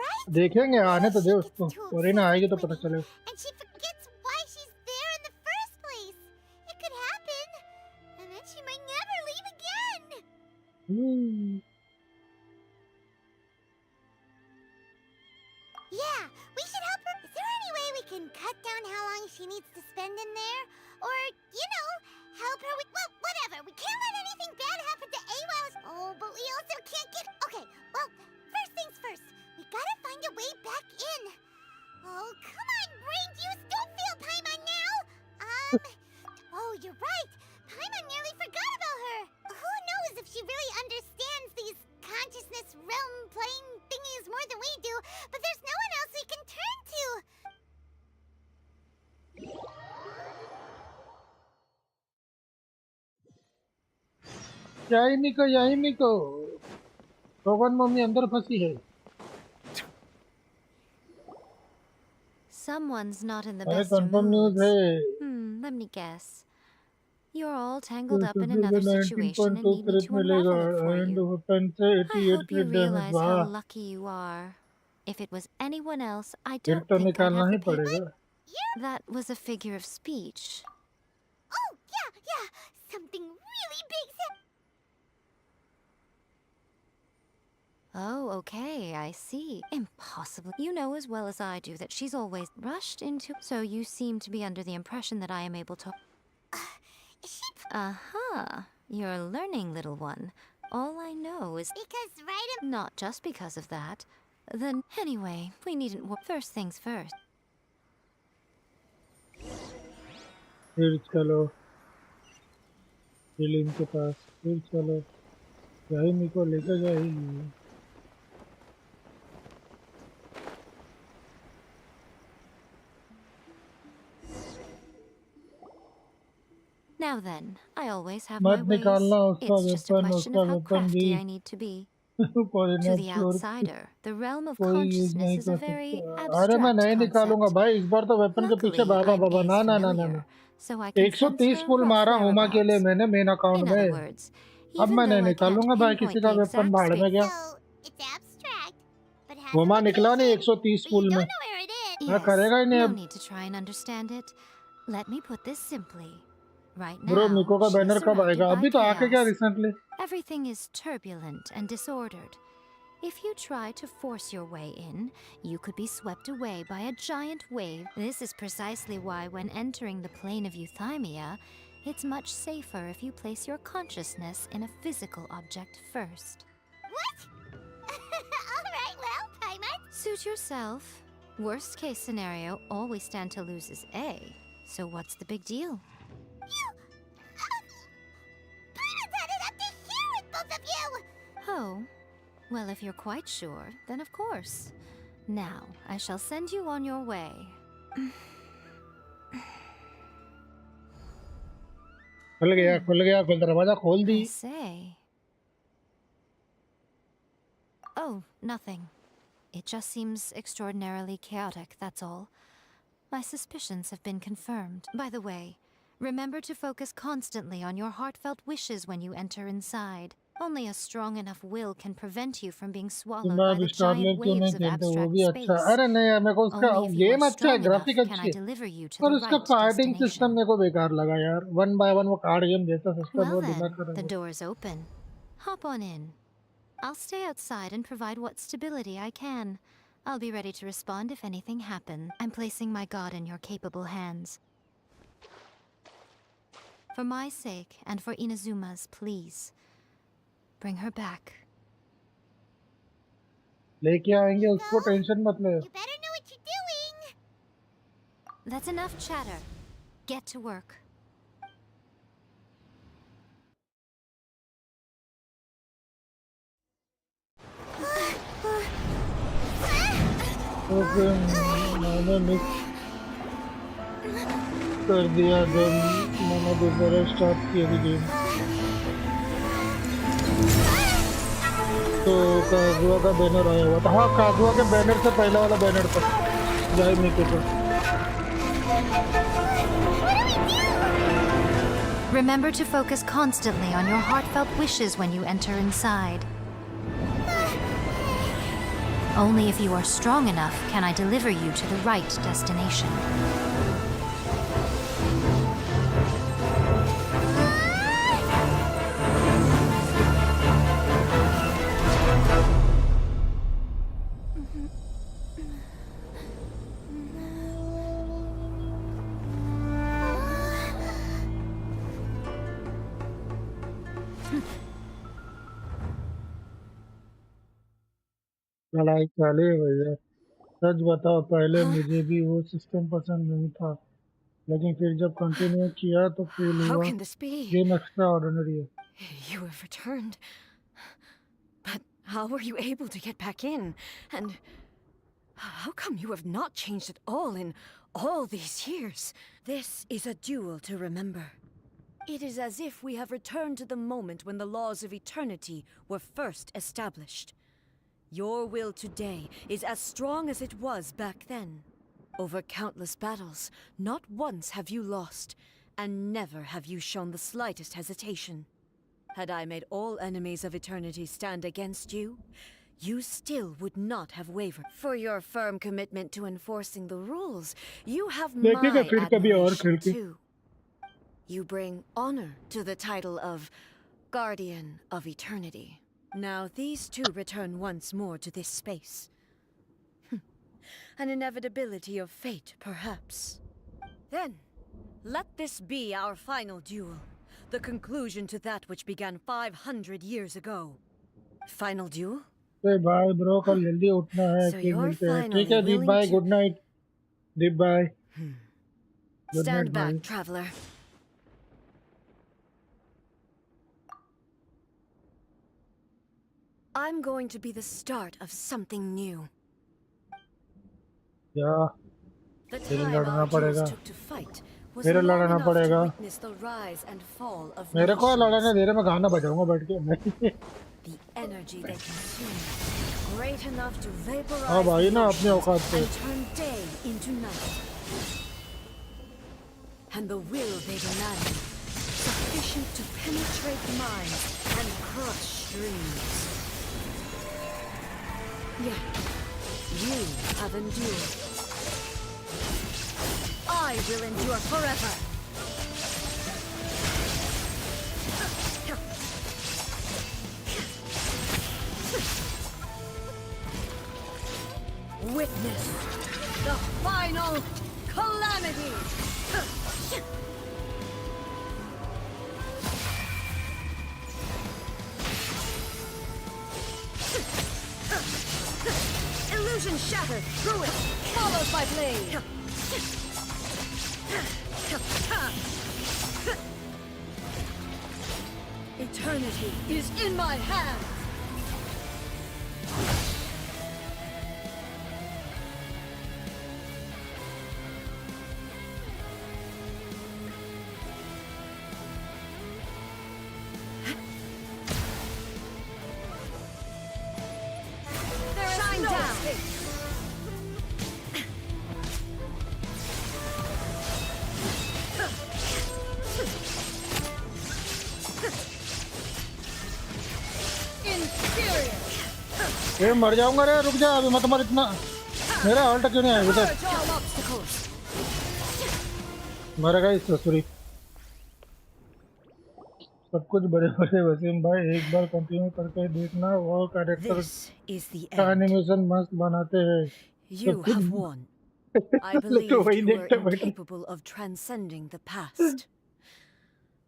Right? देखेंगे आने तो She they gets उसको too Corina obsessed आएगी तो with पता winning, चलेगा and she forgets why she's there in the first place. It could happen. And then she might never leave again. Yeah, we should help her. Is there any way we can cut down how long she needs to spend in there? Or, you know, help her with... Well, whatever. We can't let anything bad happen to A while... Oh, but we also can't get... Okay, well, first things first. We gotta find a way back in. Oh, come on, brain juice. Don't feel Paimon now. Oh, you're right. Paimon nearly forgot about her. Who knows if she really understands these consciousness realm plane thingies more than we do, but there's no one else we can turn to. यही मिको रोगन mummy अंदर फंसी है Someone's not in the अरे best of confirm news moods. है Let me guess. You're all tangled up in से another situation and 19.2 need me credit to मिलेगा unravel it for and you. Weapon से I 88 hope you credit damage realize how वाह lucky you are. If it was anyone else, I फिर don't तो think I'd निकालना have he the patience. पड़ेगा That was a figure of speech. Oh, yeah. Something really big. Oh, okay, I see. Impossible. You know as well as I do that she's always rushed into... So you seem to be under the impression that I am able to... Aha. You're learning, little one. All I know is... Because right in... Not just because of that. Then, anyway, we needn't... First things first. फिर चलो film के पास फिर चलो यही मिको लेकर जाएगी Now then, I always have मत my ways. निकालना उसका It's just a weapon question उसका of how वेपन भी crafty I need to be. Corina To the sure outsider, the realm of कोई यूज consciousness नहीं is a कर very सकता अरे मैं abstract नहीं निकालूंगा concept. भाई इस बार तो वेपन के पीछे Luckily, भागा I'm बाबा ना Ace ना ना ना ना familiar, so I can sense 130 her pull rough मारा हुमा के लिए whereabouts. मैंने मेन अकाउंट In other में words, अब even मैं नहीं though I can't निकालूंगा भाई किसी pinpoint का the वेपन exact भाड़ में space... गया So, it's abstract, but has Huma a निकला नहीं location. 130 But you पुल में don't know where it is. मैं Yes, करेगा ही नहीं no अब need to try and understand it. Let me put this simply. Right bro now, मिको का she is banner कब surrounded आएगा by अभी तो आके क्या chaos. Recently Everything is turbulent and disordered. If you try to force your way in, you could be swept away by a giant wave. This is precisely why when entering the plane of euthymia, it's much safer if you place your consciousness in a physical object first. What? Alright, well, Paimon. Suit yourself. Worst case scenario, all we stand to lose is A. So what's the big deal? Paimon's had it up to here with both of you! Oh, well, if you're quite sure, then of course. Now, I shall send you on your way. खुल गया दरवाजा खोल दी I say. Oh, nothing. It just seems extraordinarily chaotic, that's all. My suspicions have been confirmed. By the way, remember to focus constantly on your heartfelt wishes when you enter inside. Only a strong enough will can prevent you from being swallowed मैं by अब the star giant lake क्यों नहीं waves of खेलते वो abstract भी अच्छा space. अरे नहीं यार मेरे को उसका Only if you game are अच्छा है strong enough ग्राफिक can अच्छी I है deliver you to और the उसका right फाइटिंग सिस्टम destination. मेरे को बेकार लगा यार 1 बाय 1 वो कार्ड गेम जैसा सिस्टम Well वो then, दिमाग the खराब door's open. Hop on in. I'll stay outside and provide what stability I can. I'll be ready to respond if anything happens. I'm placing my god in your capable hands. For my sake and for Inazuma's, please. Bring her back. लेके आएंगे उसको tension मत ले. You better know what you're doing. That's enough chatter. Get to work. तो फिर मैंने miss कर दिया जब मैंने दोबारा स्टार्ट किया थी गेम. तो कागुआ का बैनर आया हुआ था. हाँ, कागुआ के बैनर से पहला वाला बैनर था जय मिके पर. Remember to focus constantly on your heartfelt wishes when you enter inside. Only if you are strong enough can I deliver you to the right destination. लड़ाई चालू है भैया. सच बताओ, पहले मुझे भी वो सिस्टम पसंद नहीं था, लेकिन फिर जब कंटिन्यू किया तो फील How हुआ can this be? Game extra ordinary है. You have returned. But how were you able to get back in? And how come you have not changed at all in all these years? This is a duel to remember. It is as if we have returned to the moment when the laws of eternity were first established. Your will today is as strong as it was back then. Over countless battles, not once have you lost, and never have you shown the slightest hesitation. Had I made all enemies of eternity stand against you, you still would not have wavered. For your firm commitment to enforcing the rules, you have my देखेगा फिर कभी और खेल admiration के. too. You bring honor to the title of Guardian of Eternity. Now these two return once more to this space. An inevitability of fate, perhaps. Then, let this be our final duel. The conclusion to that which began 500 years ago. Final duel? ए भाई bro, कल जल्दी उठना है. So फिर you're मिलते हैं. ठीक finally है दीप willing भाई, to- गुड नाइट. दीप भाई, गुड नाइट Stand भाई. back, traveler. I'm going to be the start of something new. या The मेरे time लड़ना our पड़ेगा. duels took to fight was मेरे long लड़ना enough पड़ेगा. to witness the rise and fall of मेरे को nations. लड़ने दे रहे, मैं गाना बजाऊंगा बैठ के. The energy they consume, great enough to vaporize हाँ भाई the ना, अपने oceans औकात पे. and turn day into night. And the will they demanded, sufficient to penetrate minds and crush dreams. Yet, you have endured. I will endure forever. Witness the final calamity! Illusion shattered, ruin followed by blade! Eternity is in my hands! Shine down! Inferior! ए मर जाऊंगा रे, रुक जा अभी मत मर इतना. मेरा हॉल्ट क्यों नहीं आया अभी तक? Purge all obstacles! मरेगा इस ससुरी. सब कुछ बड़े बड़े वसीम भाई, एक बार कंटिन्यू करके देखना. वो कैरेक्टर This is the का end. एनिमेशन मस्त बनाते हैं. You have won. I लेकिन believed वही you were देखते बैठे. incapable of transcending the past.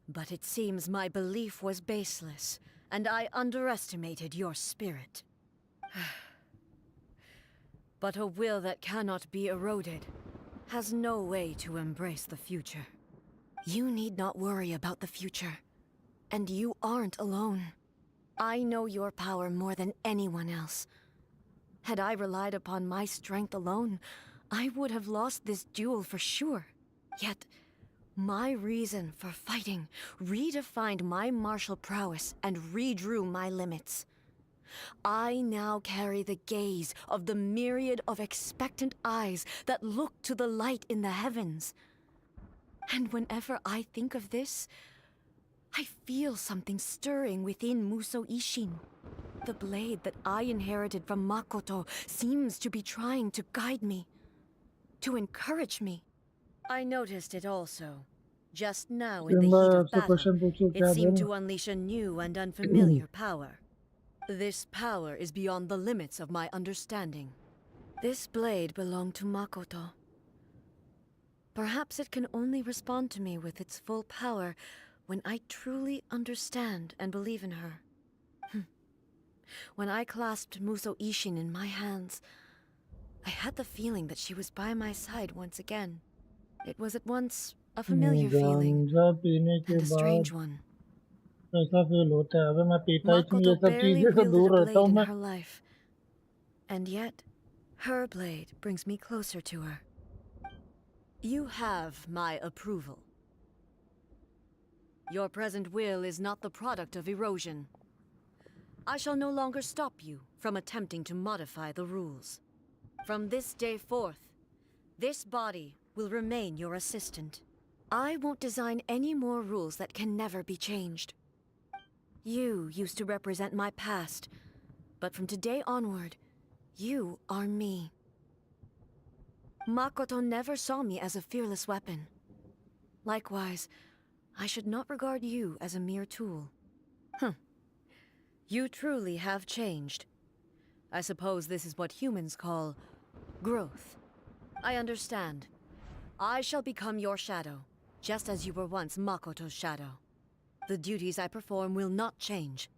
But it seems my belief was baseless, and I underestimated your spirit. But a will that cannot be eroded has no way to embrace the future. You need not worry about the future. And you aren't alone. I know your power more than anyone else. Had I relied upon my strength alone, I would have lost this duel for sure. Yet, my reason for fighting redefined my martial prowess and redrew my limits. I now carry the gaze of the myriad of expectant eyes that look to the light in the heavens. And whenever I think of this, I feel something stirring within Muso Ishin. The blade that I inherited from Makoto seems to be trying to guide me, to encourage me. I noticed it also. Just now in the heat of battle, it seemed to unleash a new and unfamiliar power. This power is beyond the limits of my understanding. This blade belonged to Makoto. Perhaps it can only respond to me with its full power when I truly understand and believe in her. When I clasped Muso Ishin in my hands, I had the feeling that she was by my side once again. It was at once a familiar feeling and a strange one. ऐसा feel होता है। अबे मैं पीता ही नहीं, ये Makoto सब barely चीजें से wielded दूर a रहता blade हूँ in मैं। her life. And yet, her blade brings me closer to her. You have my approval. Your present will is not the product of erosion. I shall no longer stop you from attempting to modify the rules. From this day forth, this body will remain your assistant. I won't design any more rules that can never be changed. You used to represent my past, but from today onward, you are me. Makoto never saw me as a fearless weapon. Likewise, I should not regard you as a mere tool. You truly have changed. I suppose this is what humans call growth. I understand. I shall become your shadow, just as you were once Makoto's shadow. The duties I perform will not change.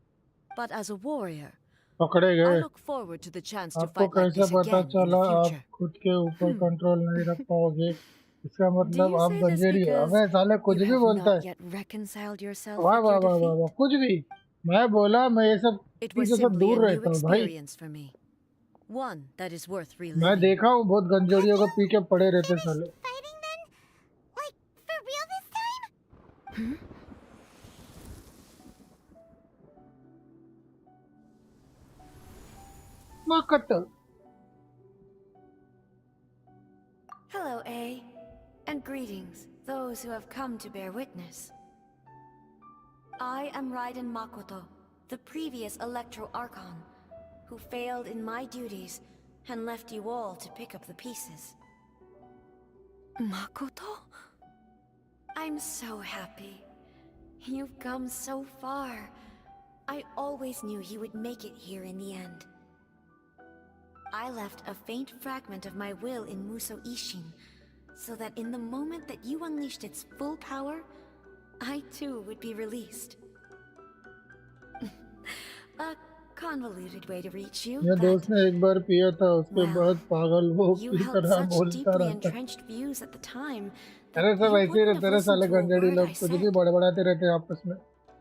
But as a warrior, पकड़े I गए। look forward to the chance to आपको fight like कैसे this पता again in चला the आप future. खुद के ऊपर कंट्रोल नहीं रख पाओगे? इसका Do मतलब you आप say this गंजेड़ी हो। because अबे साले कुछ you भी have बोलता है। not yet reconciled yourself वाह with वाह your वाह वाह वाह, defeat? कुछ भी। मैं बोला मैं ये सब It was चीजों से simply a दूर new रहता हूँ भाई। experience for me. One that is worth मैं reliving. देखा हूँ बहुत गंजेड़ियों को पी के पड़े रहते साले। Fighting then? Like, for real this time? Makoto. Hello, A. And greetings, those who have come to bear witness. I am Raiden Makoto, the previous Electro Archon, who failed in my duties and left you all to pick up the pieces. Makoto? I'm so happy. You've come so far. I always knew you would make it here in the end. I left a faint fragment of my will in Muso Ishin, so that in the moment that you unleashed its full power, I too would be released. A convoluted way to reach you, ये but दोस्त ने एक बार पिया था, उसके बाद पागल वो you की held तरह such बोलता deeply रहता। entrenched views at the time अरे that सब you ऐसे ही wouldn't रहते have रहे listened साले to a गंजेड़ी word लोग, I कुछ भी said. बड़बड़ाते रहते हैं आपस में।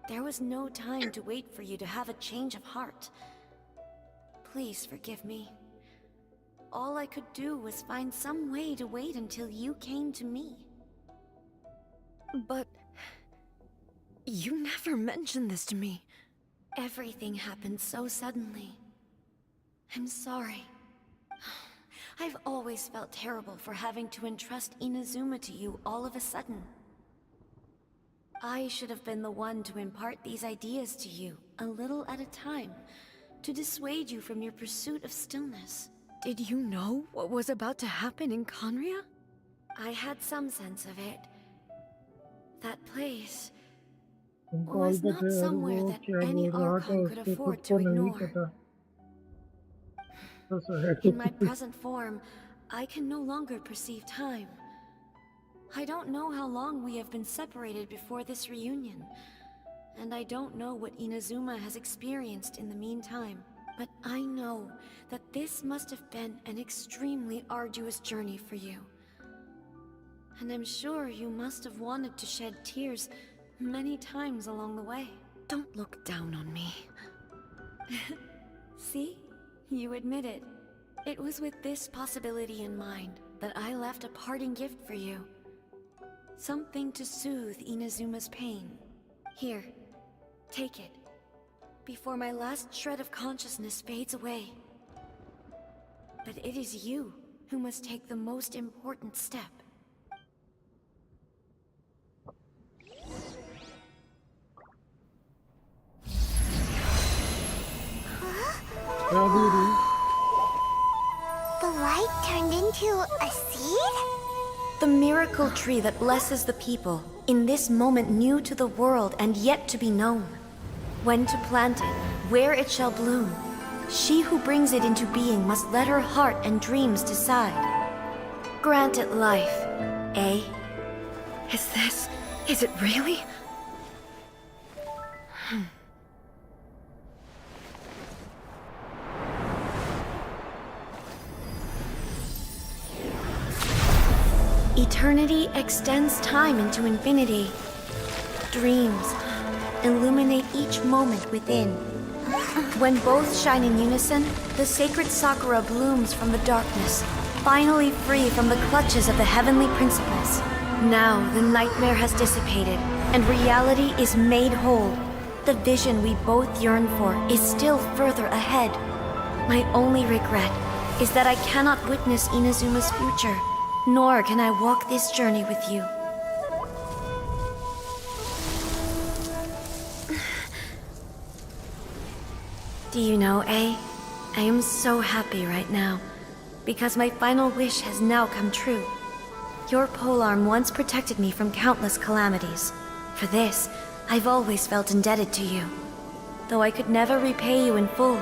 There was no time to wait for you to have a change of heart. Please forgive me. All I could do was find some way to wait until you came to me. But you never mentioned this to me. Everything happened so suddenly. I'm sorry. I've always felt terrible for having to entrust Inazuma to you all of a sudden. I should have been the one to impart these ideas to you, a little at a time, to dissuade you from your pursuit of stillness. Did you know what was about to happen in Conria? I had some sense of it. That place was not somewhere that any Archon could afford to ignore. In my present form, I can no longer perceive time. I don't know how long we have been separated before this reunion, and I don't know what Inazuma has experienced in the meantime. But I know that this must have been an extremely arduous journey for you. And I'm sure you must have wanted to shed tears many times along the way. Don't look down on me. See? You admit it. It was with this possibility in mind that I left a parting gift for you. Something to soothe Inazuma's pain. Here, take it. Before my last shred of consciousness fades away. But it is you who must take the most important step. The light turned into a seed? The miracle tree that blesses the people, in this moment new to the world and yet to be known. When to plant it, where it shall bloom. She who brings it into being must let her heart and dreams decide. Grant it life, eh? Is it really? Eternity extends time into infinity. Dreams illuminate each moment within. When both shine in unison, the sacred Sakura blooms from the darkness, finally free from the clutches of the heavenly principles. Now the nightmare has dissipated, and reality is made whole. The vision we both yearn for is still further ahead. My only regret is that I cannot witness Inazuma's future, nor can I walk this journey with you. Do you know, I am so happy right now, because my final wish has now come true. Your polearm once protected me from countless calamities. For this, I've always felt indebted to you. Though I could never repay you in full,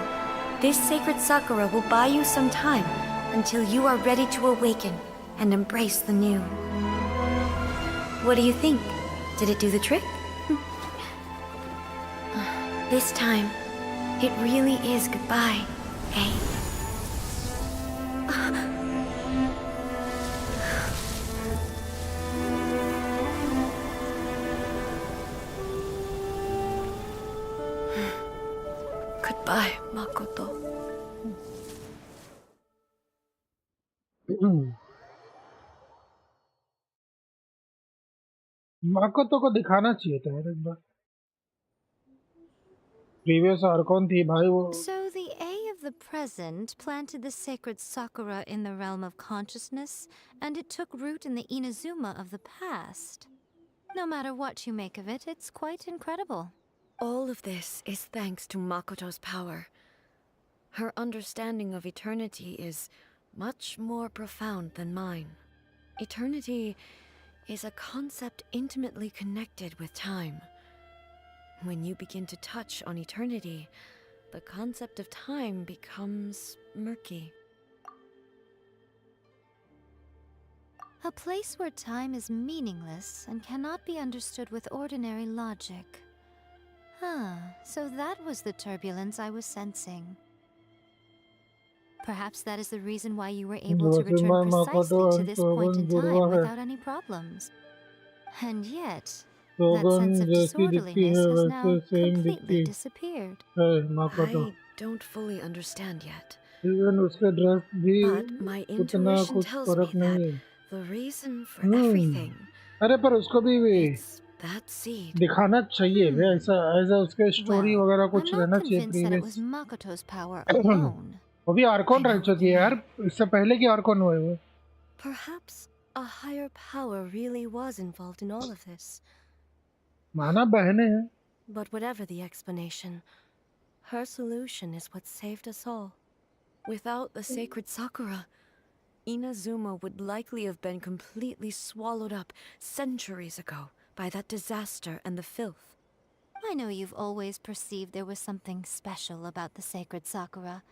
this sacred Sakura will buy you some time until you are ready to awaken and embrace the new. What do you think? Did it do the trick? This time, it really is goodbye, eh? Goodbye, Makoto. Makoto को दिखाना चाहिए था यार एक बार previous Arcon थी भाई वो So the A of the present planted the sacred Sakura in the realm of consciousness, and it took root in the Inazuma of the past. No matter what you make of it, it's quite incredible. All of this is thanks to Makoto's power. Her understanding of eternity is much more profound than mine. Eternity is a concept intimately connected with time. When you begin to touch on eternity, the concept of time becomes murky. A place where time is meaningless and cannot be understood with ordinary logic. So that was the turbulence I was sensing. Perhaps that is the reason why you were able to return precisely to this point in time without any problems. And yet, that sense of disorderliness has now completely disappeared. I don't fully understand yet. But my intuition tells me that the reason for everything अरे पर उसको भी is that seed. दिखाना चाहिए ऐसा ऐसा उसके story वगैरह कुछ I'm रहना not चाहिए convinced that it was previous Makoto's power alone. वो भी आर्कॉन रह चुकी है यार इससे पहले की आर्कॉन हुए वो Perhaps a higher power really was involved in all of this. माना बहनें हैं But whatever the explanation, her solution is what saved us all. Without the sacred Sakura, Inazuma would likely have been completely swallowed up centuries ago by that disaster and the filth. I know you've always perceived there was something special about the sacred Sakura.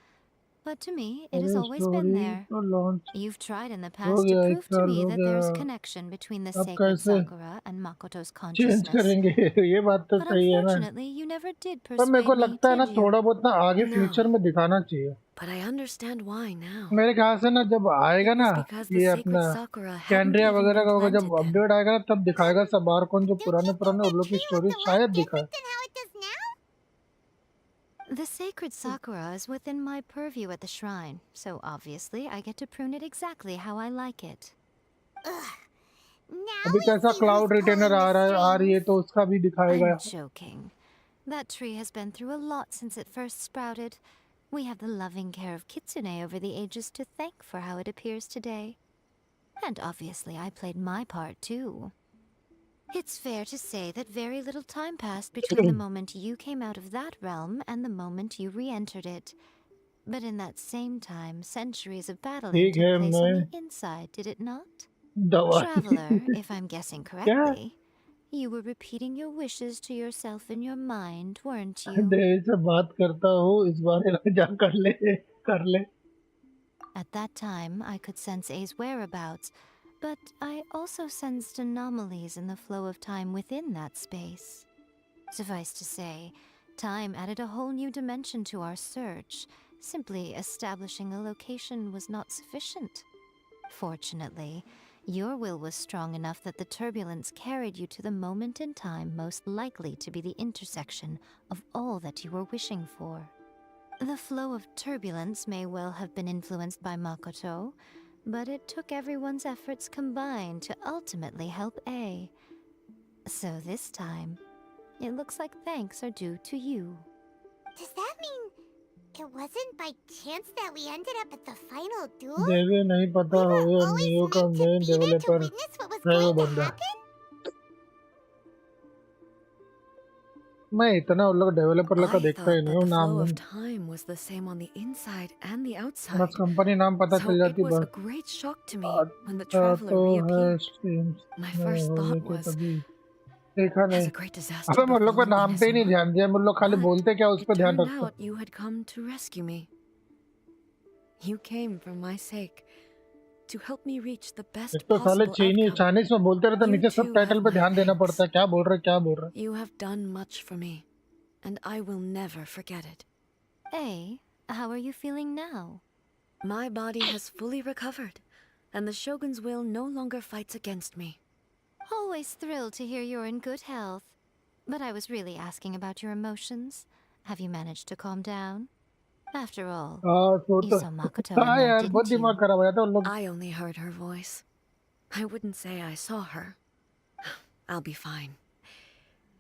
But to me, it has अरे always been story there. तो launch You've tried in the हो past to गया, एक prove to साल me हो that गया, there is a connection between the अब sacred कैसे Sakura and Makoto's change consciousness. करेंगे? ये बात तो But सही है ना, unfortunately, you never did पर मेरे को persuade me, लगता है ना did थोड़ा you? बहुत ना आगे No, फ्यूचर में दिखाना चाहिए। but I understand why now. मेरे ख्याल से ना जब आएगा It ना was because the ये sacred अपना Sakura hadn't कैंड्रिया even वगैरह been का होगा, planted जब then. अपडेट आएगा ना तब दिखाएगा सब बारकोन जो Don't you पुराने think उन the लोग की tree स्टोरी will look शायद different दिखाए। than how it does now? The sacred Sakura is within my purview at the shrine, so obviously I get to prune it exactly how I like it. Ugh. Now अभी we कैसा see cloud who's retainer pulling the आ रही है strings. तो उसका भी दिखाएगा। I'm joking. That tree has been through a lot since it first sprouted. We have the loving care of Kitsune over the ages to thank for how it appears today. And obviously I played my part too. It's fair to say that very little time passed between the moment you came out of that realm and the moment you re-entered it. But in that same time, centuries of battling ठीक took है, place मैं on the inside, did it not? दवाई Traveler, if I'm guessing क्या correctly, you were repeating your wishes to yourself in your mind, weren't you? देर से बात करता हूँ, इस बार जा कर ले। At that time, I could sense A's whereabouts, but I also sensed anomalies in the flow of time within that space. Suffice to say, time added a whole new dimension to our search. Simply establishing a location was not sufficient. Fortunately, your will was strong enough that the turbulence carried you to the moment in time most likely to be the intersection of all that you were wishing for. The flow of turbulence may well have been influenced by Makoto, but it took everyone's efforts combined to ultimately help A. So this time, it looks like thanks are due to you. Does that mean it wasn't by chance that we ended up at the final duel? देवे नहीं पता We were होगा, always neo का meant to main be there to developer witness what was है वो going to बंदा। happen? मैं इतना उन लोग डेवलपर लोग का I देखता ही thought नहीं that हूँ, the नाम flow of नहीं, time was the same on the inside and the बस outside. कंपनी नाम पता So चल it जाती was a बस। great shock to me when the अच्छा traveler तो है reappeared. स्ट्रीम्स My में first हो thought गए थे was, तभी देखा has नहीं। a great disaster अबे उन लोग पे befallen नाम पे ही नहीं Inazuma? ध्यान दिया, उन लोग खाली But बोलते क्या उस it पे ध्यान turned रखते। out you had come to rescue me. You came for my sake, to help me reach the एक best तो साले possible चीनी outcome. चाइनीज में बोलते रहते, You नीचे सब too टाइटल have पे my ध्यान देना पड़ता thanks. है, क्या बोल रहे क्या बोल रहे। You have done much for me, and I will never forget it. A, how are you feeling now? My body has fully recovered, and the Shogun's will no longer fights against me. Always thrilled to hear you're in good health. But I was really asking about your emotions. Have you managed to calm down? After all, हाँ you तो saw Makoto in हाँ there, यार बहुत didn't दिमाग you? खराब हो जाता है उन लोग। I only heard her voice. I wouldn't say I saw her. I'll be fine.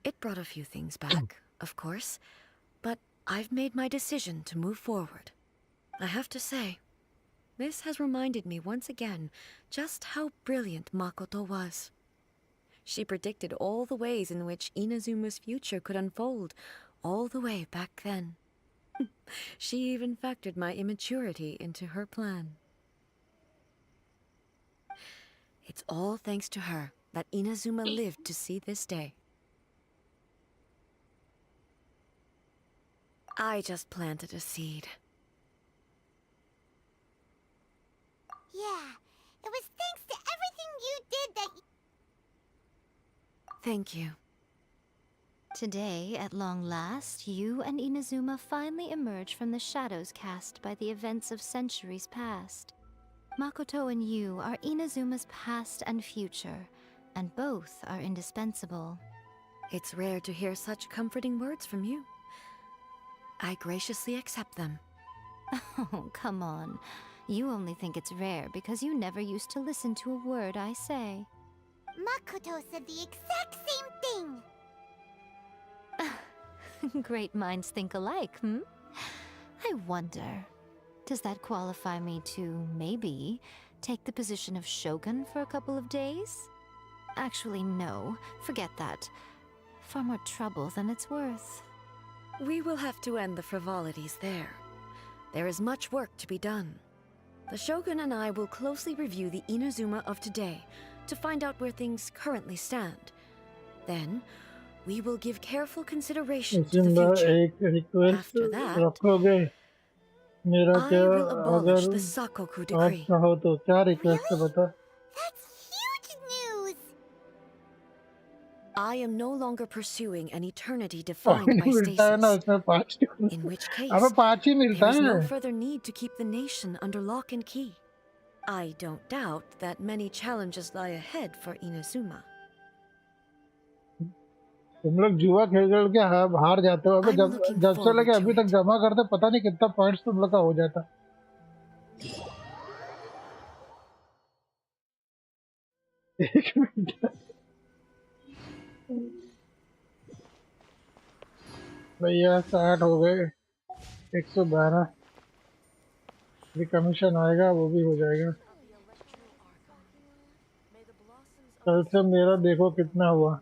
It brought a few things back, of course, but I've made my decision to move forward. I have to say, this has reminded me once again just how brilliant Makoto was. She predicted all the ways in which Inazuma's future could unfold, all the way back then. She even factored my immaturity into her plan. It's all thanks to her that Inazuma lived to see this day. I just planted a seed. Yeah, it was thanks to everything you did that Thank you. Today, at long last, you and Inazuma finally emerge from the shadows cast by the events of centuries past. Makoto and you are Inazuma's past and future, and both are indispensable. It's rare to hear such comforting words from you. I graciously accept them. Oh, come on. You only think it's rare because you never used to listen to a word I say. Makoto said the exact same thing. Great minds think alike, hmm? I wonder, does that qualify me to, maybe, take the position of Shogun for a couple of days? Actually, no. Forget that. Far more trouble than it's worth. We will have to end the frivolities there. There is much work to be done. The Shogun and I will closely review the Inazuma of today to find out where things currently stand. Then, we will give careful consideration to the Simba future. एक request After that, रखोगे? मेरा I क्या will abolish अगर the Sakoku आप decree. चाहो तो क्या request है बता। That's huge news! I am no longer pursuing an eternity और defined by नहीं मिलता है ना stasis. उसमें 5 In which अबे case, 5 ही मिलता there is no है। further need to keep the nation under lock and key. I don't doubt that many challenges lie ahead for Inazuma. तुम लोग जुआ खेल खेल के हार जाते हो। अबे I'm जब looking जब से लेके forward to अभी तक it. जमा करते पता नहीं कितना पॉइंट्स तुम लोग का हो जाता। एक मिनट भैया 60 हो गए 112 भी कमीशन आएगा वो भी हो जाएगा। कल से मेरा देखो कितना हुआ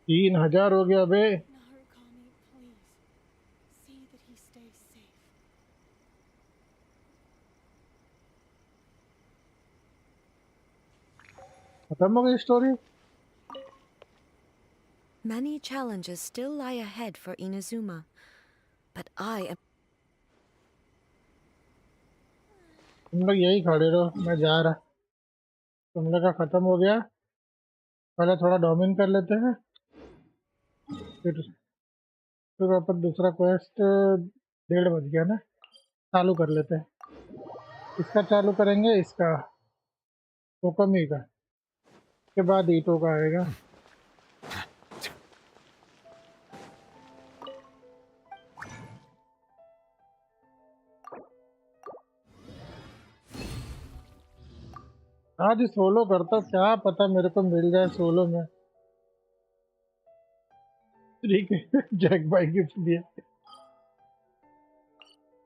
3000 हो गया बे। Narukami, please. See that he stays safe. खत्म हो गई story. Many challenges still lie ahead for Inazuma, but I am. तुम लोग यही खड़े रहो मैं जा रहा। तुम लोग का खत्म हो गया पहले थोड़ा डोमिन कर लेते हैं फिर अपन दूसरा क्वेस्ट 1:30 बज गया ना चालू कर लेते हैं। इसका चालू करेंगे इसका कोकमी का के बाद ईटो का आएगा। आज सोलो करता क्या पता मेरे को मिल जाए सोलो में। तरीके जैक भाई गिफ्ट दिया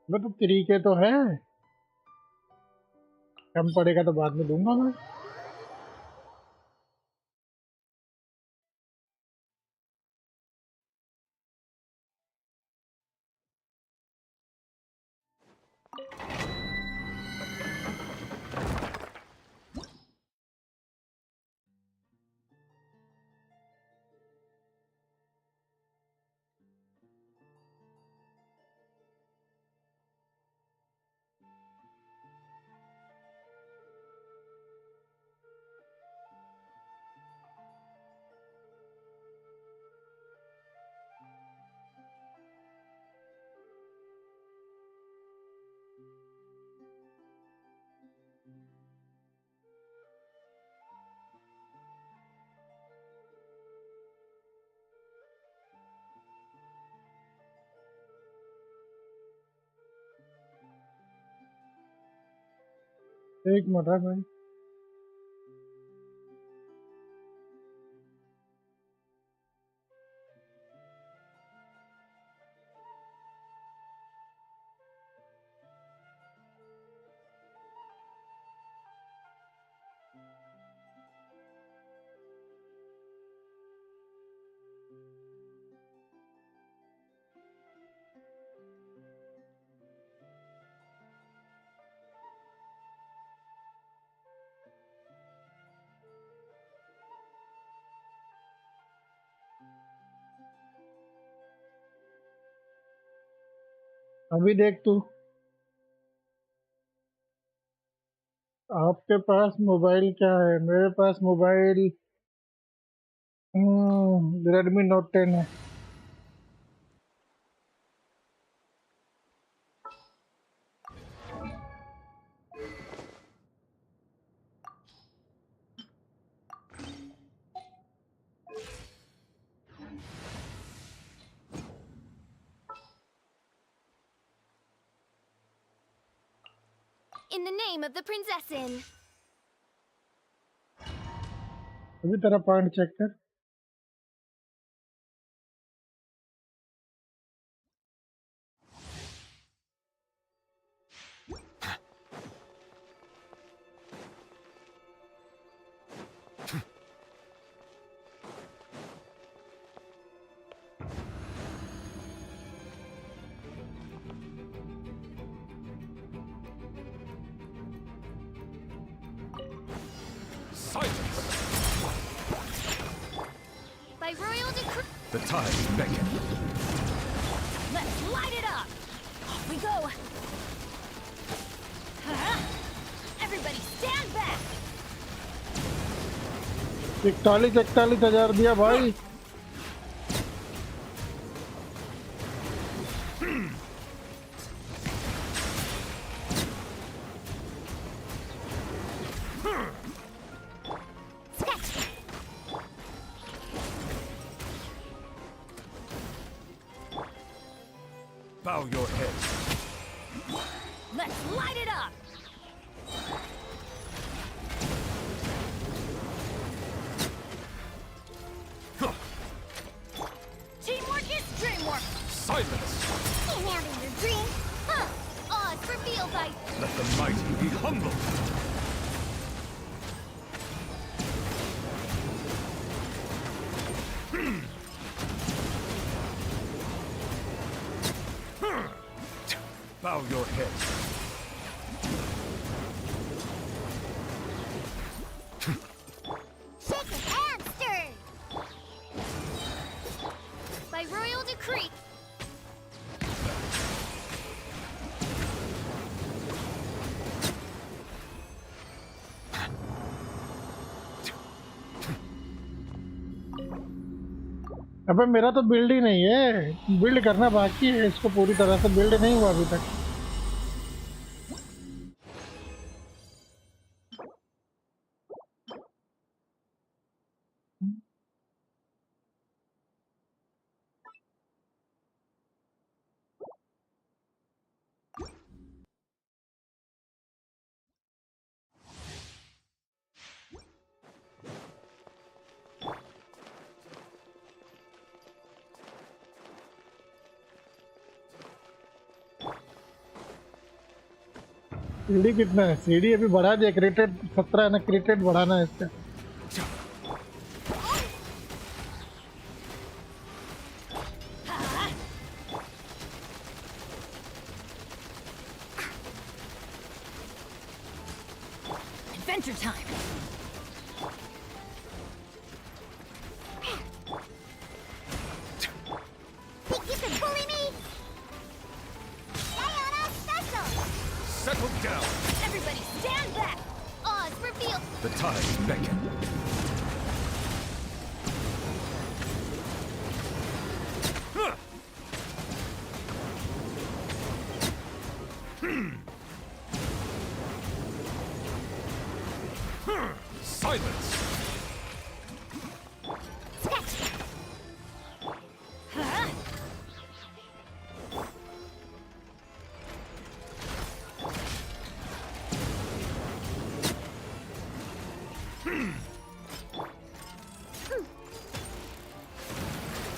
मैं तो तरीके तो है कम पड़ेगा तो बाद में दूंगा मैं। एक मिनट है भाई। अभी देख तू आपके पास मोबाइल क्या है। मेरे पास मोबाइल रेडमी नोट 10 है। In the name of the Prinzessin! अभी तेरा पॉइंट चेक कर। By royal decree. The tides beckon. Let's light it up! Off we go! Everybody stand back! 41,000 दिया भाई. Bow your head. Let's light it up! Teamwork is dreamwork! Silence! Can't handle your dream. Huh. Odds revealed by... Let the mighty be humble. Bow your head. Shaken and stirred. By royal decree. अबे मेरा तो build ही नहीं है. Build करना बाकी है. इसको पूरी तरह से बिल्ड नहीं हुआ अभी तक. सीडी कितना है? सीडी अभी बढ़ा दिया. क्रिकेट 17 है ना. क्रिकेट बढ़ाना है इसका. Adventure time! Think you can bully me? Diana special. Settle down. Everybody stand back! Odds revealed. The tides beckon. Silence.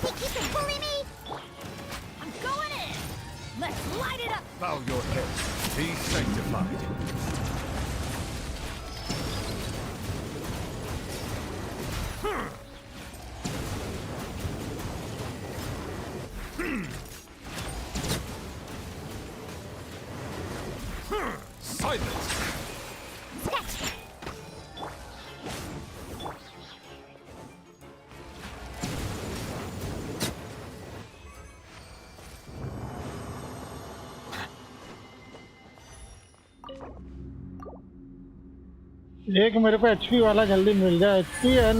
Think you can bully me? I'm going in! Let's light it up! Bow your head. Be sanctified. Silence. एक मेरे को HP वाला जल्दी मिल जाए. HP and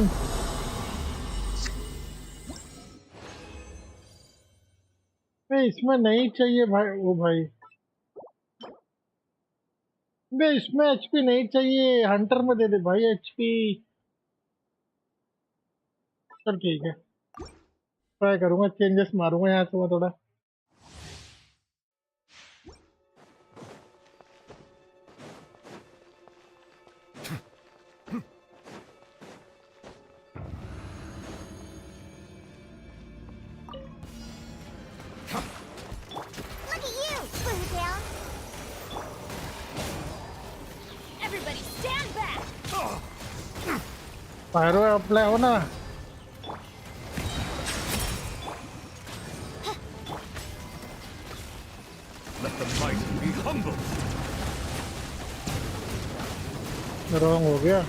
इसमें नहीं चाहिए भाई. वो भाई बे इसमें एचपी नहीं चाहिए. हंटर में दे दे भाई एचपी. चल ठीक है. ट्राई करूंगा. चेंजेस मारूंगा यहाँ से मैं थोड़ा. Look at you, Blue Down. Everybody stand back! Pyro apply हो ना. Let the mighty be humble. Wrong हो गया.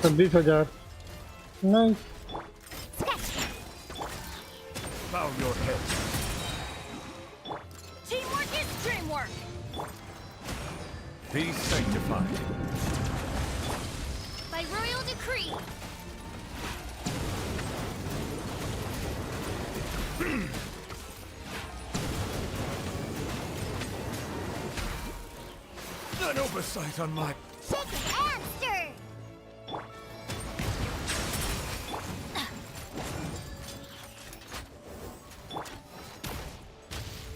26,000 नहीं Bow your head. Teamwork is dreamwork. Be sanctified. By royal decree. An oversight on my... Shake it and stir.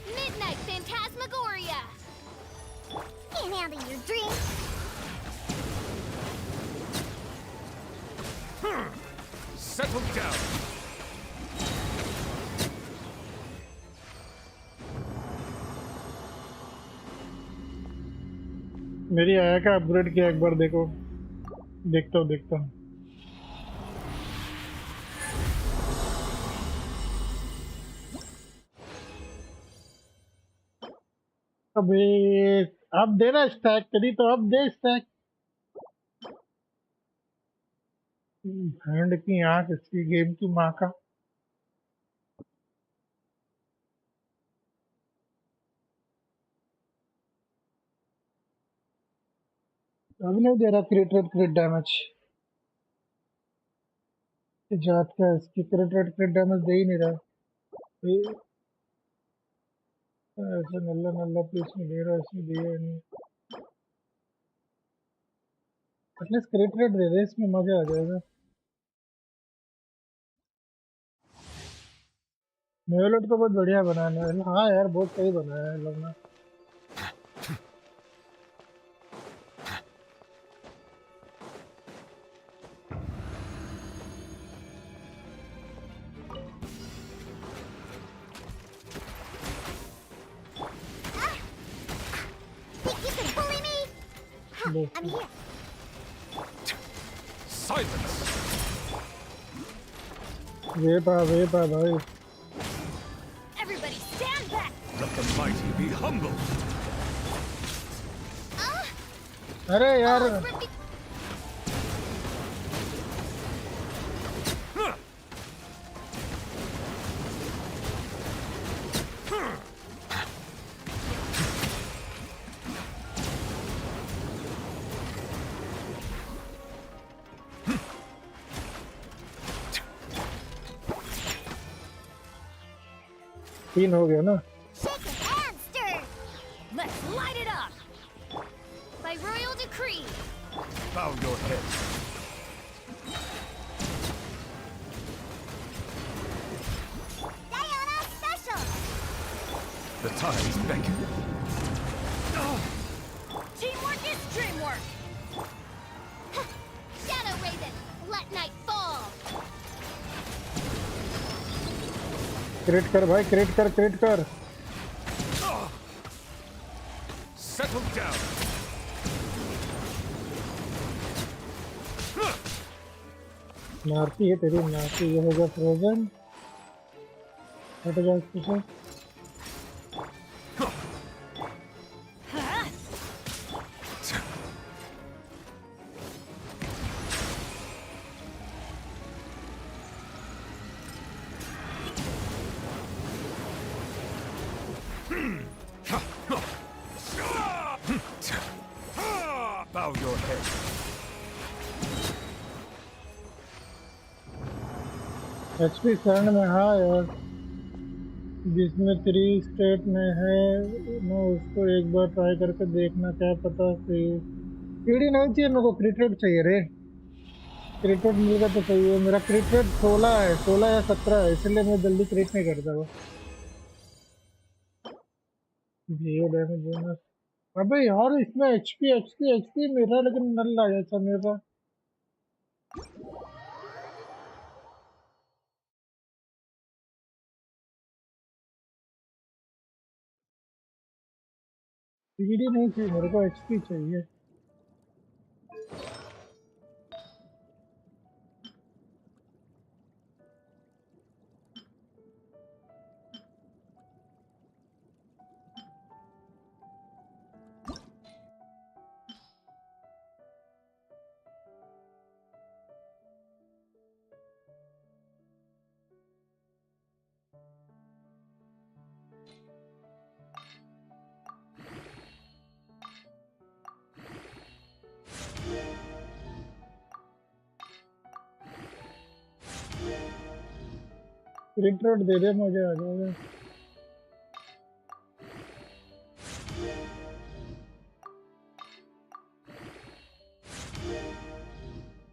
Midnight Phantasmagoria. Can't handle your drink. Settle down. मेरी आया का upgrade किया एक बार देखो देखता हूँ अबे अब देना स्टैक करी तो अब दे स्टैक हैंड की आंख इसकी गेम की माँ का अभी नहीं दे रहा क्रिट डैमेज जात का इसकी क्रिट डैमेज दे ही नहीं रहा ये ऐसा नल्ला नल्ला पीस में दे रहा इसमें दिया ही नहीं एटलीस्ट क्रिट दे दे इसमें मजा आ जाएगा नेवलेट को बहुत बढ़िया बनाना है हाँ यार बहुत सही बनाया है लोग ने Think you can bully me? Huh, I'm here. Silence! Vapour भाई Everybody stand back. Let the mighty be humble. अरे यार तीन हो गया ना Shake it and stir. Let's light it up. By royal decree. Bow your head. Diana special. The tides beckon. Teamwork is dreamwork. Shadow Raven, let night fall. क्रिट कर भाई क्रिट कर Settle down. मारती है तेरी मारती ये हो गया फ्रोजन हट जा इससे Bow your head. HP sand में हाँ यार जिसमें 3 स्टेट में है मैं उसको एक बार ट्राई करके देखना क्या पता सही पीढ़ी नहीं चाहिए मेरे को क्रिकेट चाहिए रे क्रिकेट मिलेगा तो सही है मेरा क्रिकेट 16 है 16 या 17 है इसलिए मैं जल्दी क्रिकेट नहीं करता वो जियो डैमेज बोनस अबे यार इसमें एचपी मेरा लेकिन नल आ जाता मेरा पीढ़ी नहीं चाहिए मेरे को एचपी चाहिए रिट्रोट दे दे मुझे आ जाएगा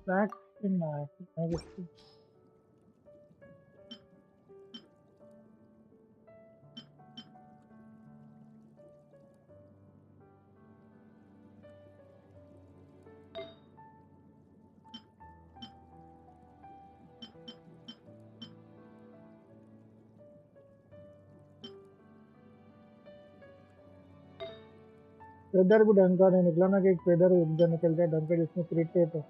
back in negative फेदर भी ढंग का नहीं निकला ना कि एक फेदर उधर निकल गया ढंग का जिसमें क्रिट रेट है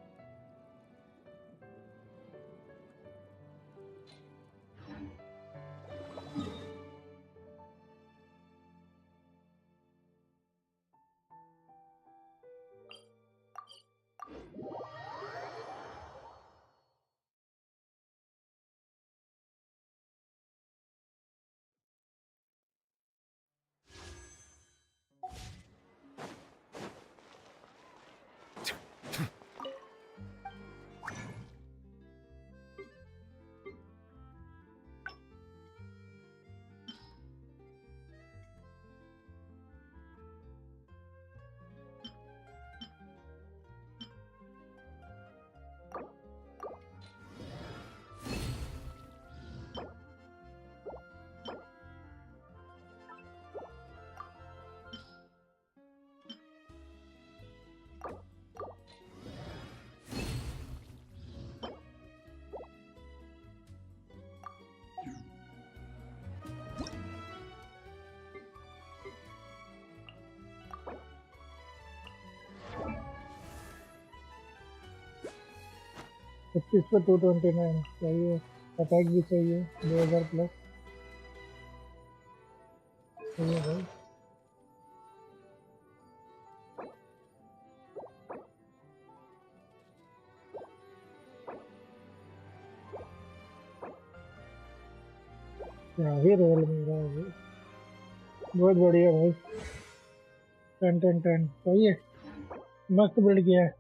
इस पे 229 चाहिए अटैक भी चाहिए 2000 प्लस चाहिए भाई क्या ही रोल मेरा है बहुत बढ़िया भाई 10 सही है मस्त बिल्ड किया है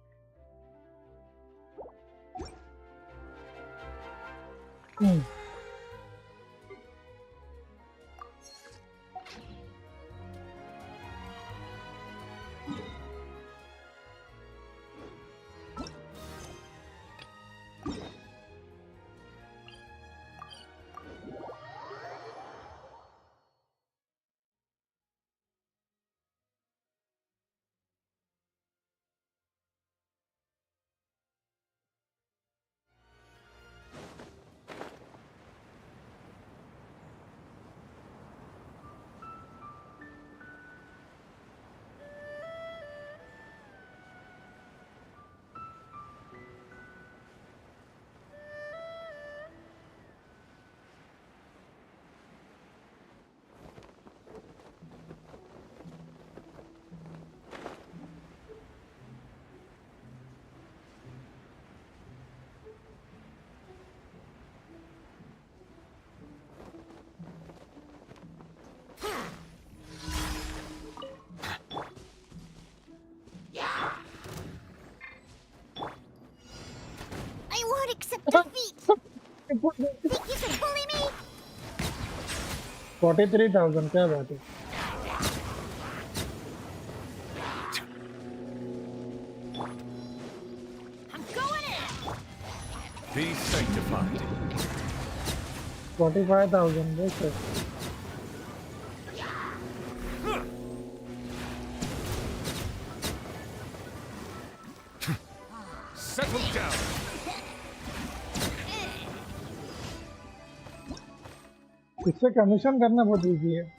Accept defeat. Think you can bully me? 43,000 क्या बात है I'm going in. Be sanctified. 45,000 बस Settle down. इससे कमीशन करना बहुत इजी है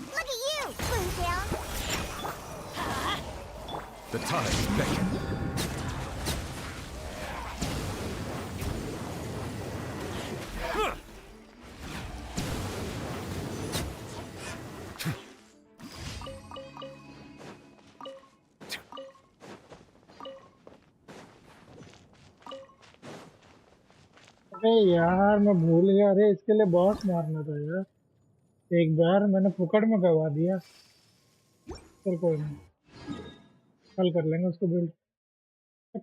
Look at you, Boomtown. The tides beckon. अरे यार मैं भूल गया, अरे इसके लिए बॉस मारना था यार, एक बार मैंने फुकड़ में गवा दिया। चल कोई नहीं, कल कर लेंगे उसको बिल्ड,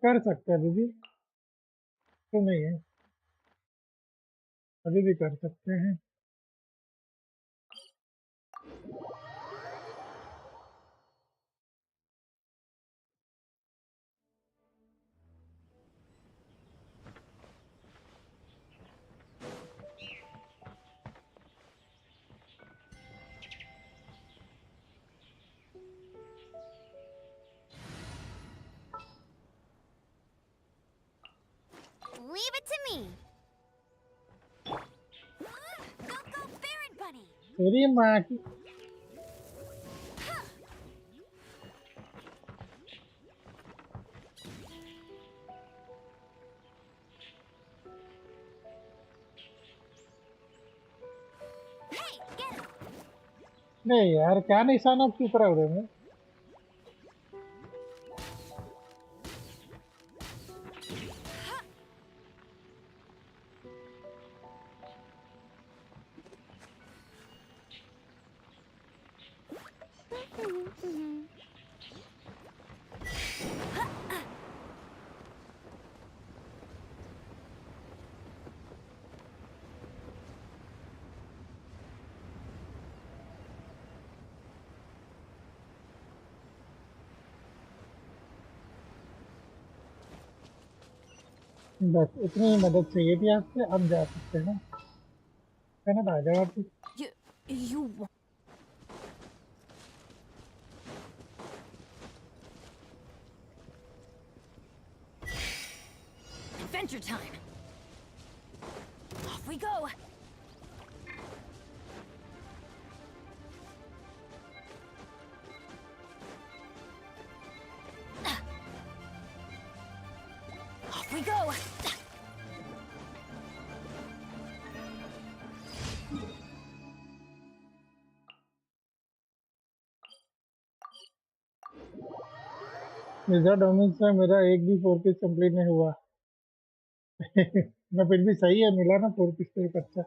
कर सकते हैं अभी भी तो नहीं है, अभी भी कर सकते हैं। Leave it to me. Go, go, Baron Bunny. तेरी माँ की, Hey, get him. नहीं यार क्या निशाना क्यों करा उन्होंने। बस इतनी ही मदद चाहिए थी आपसे, अब जा सकते हैं। कहना आ जाओ आप। You. Adventure time. Off we go. Off we go. Mirza डोमिन से मेरा एक भी 4 पीस कंप्लीट नहीं हुआ। ना फिर भी सही है, मिला ना 4 पीस तो एक अच्छा।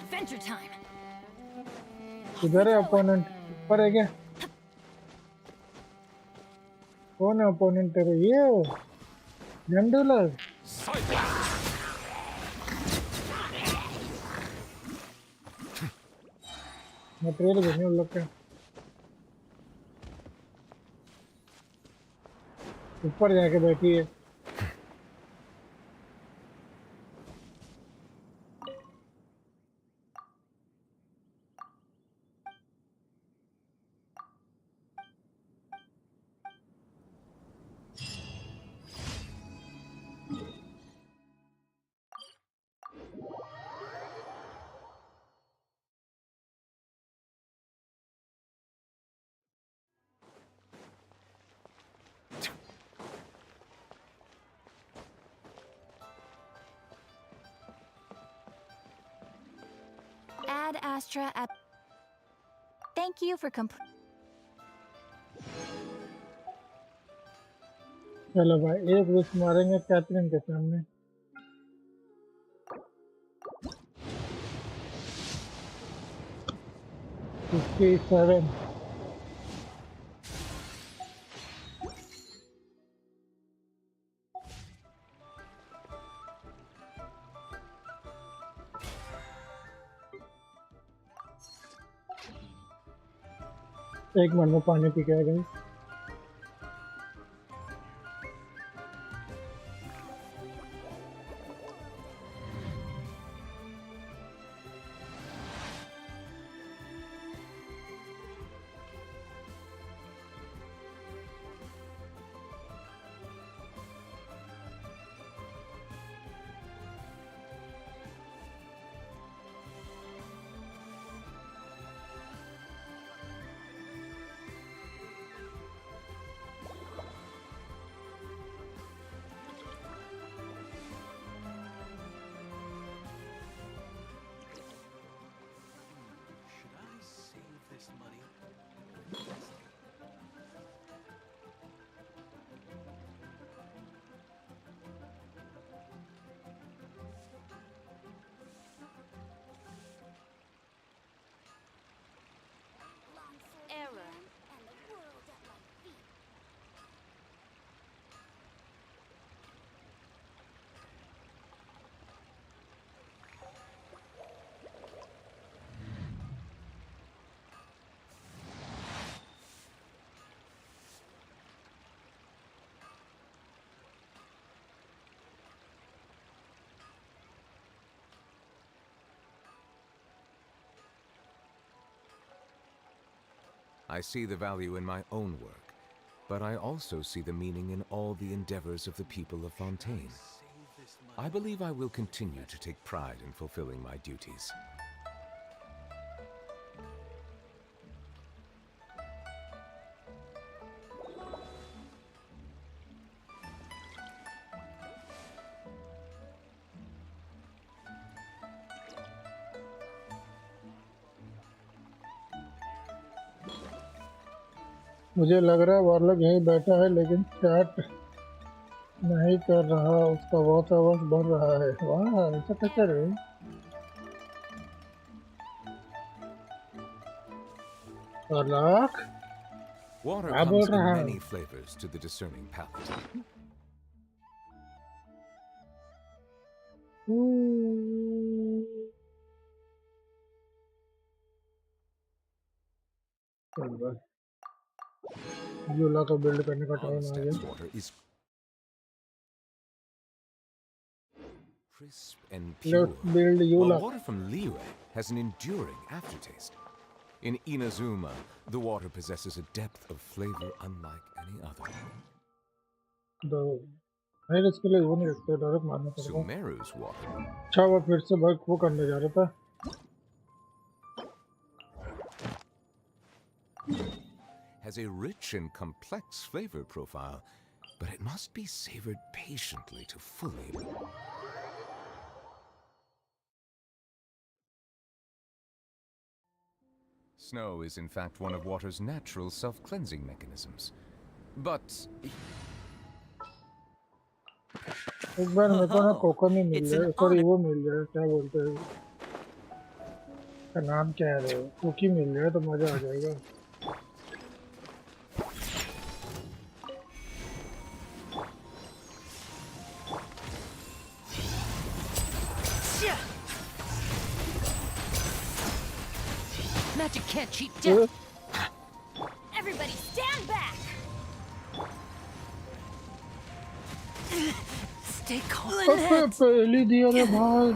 Adventure time. इधर है अपोनेंट, ऊपर है क्या? कौन है अपोनेंट तेरे? ये जंडुलर। मटेरियल भेजने उन लोग का, ऊपर जाके बैठी है। Ad Astra at. Thank you for चलो भाई एक विश मारेंगे कैथरीन के सामने। 57। एक मिनट में पानी पी के आ गई। I see the value in my own work, but I also see the meaning in all the endeavors of the people of Fontaine. I believe I will continue to take pride in fulfilling my duties. मुझे लग रहा है वार्लक यहीं बैठा है लेकिन chat नहीं कर रहा, उसका वॉच आवाज बढ़ रहा है। वाह, ऐसा कैसे रे? वार्लक Water क्या बोल comes in रहा है? many flavors to the discerning palate. चल भाई, यूला को बिल्ड करने का टाइम आ Mondstadt's गया। water is crisp and pure, Let's build while Yula. water from Liyue has an enduring aftertaste. In Inazuma, the water possesses a depth of flavor unlike any other. दो नहीं, इसके लिए वो नहीं रखते, डायरेक्ट मारना पड़ेगा। Sumeru's water अच्छा, वो फिर से भाई वो करने जा रहा था। has a rich and complex flavor profile, but it must be savored patiently to fully. Snow is in fact one of water's natural self-cleansing mechanisms. But एक बार मेरे को ना कोकोमी मिल जाए, सॉरी वो मिल जाए, क्या बोलते हैं उसका नाम क्या है रे, कुकी मिल जाए तो मजा आ जाएगा। Magic can't cheat death. Everybody stand back. Stay calm. पहली दिया रे भाई।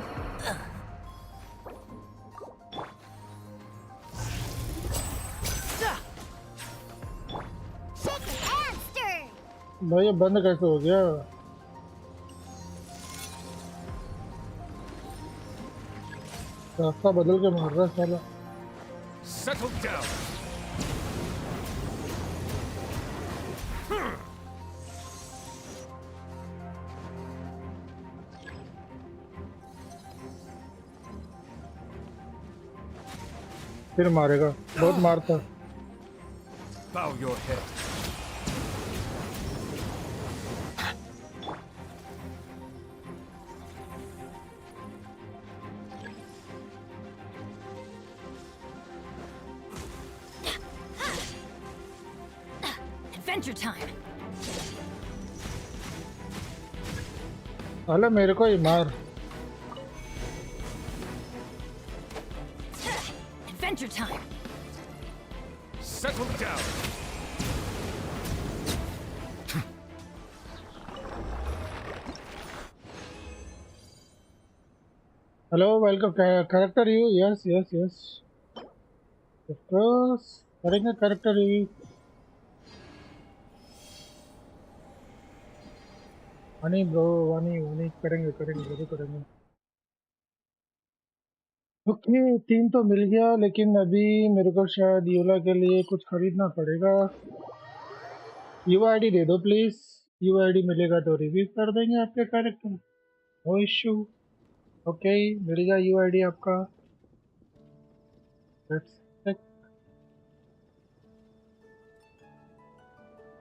भाई ये बंद कैसे हो गया? रास्ता बदल के मार रहा है साला। Settle down. फिर मारेगा, बहुत मारता। Bow your head. Adventure time. साला मेरे को ही मार। Adventure time. Settle down. Hello, welcome. Character review? Yes, yes, yes. Of course. करेंगे character review. वनी ब्रो, वनी करेंगे जरूर करेंगे। ओके, 3 तो मिल गया, लेकिन अभी मेरे को शायद यूला के लिए कुछ खरीदना पड़ेगा। यूआईडी दे दो प्लीज। यूआईडी मिलेगा तो रिव्यू कर देंगे आपके कैरेक्टर, नो इश्यू। ओके, मिल गया यूआईडी आपका। Let's check.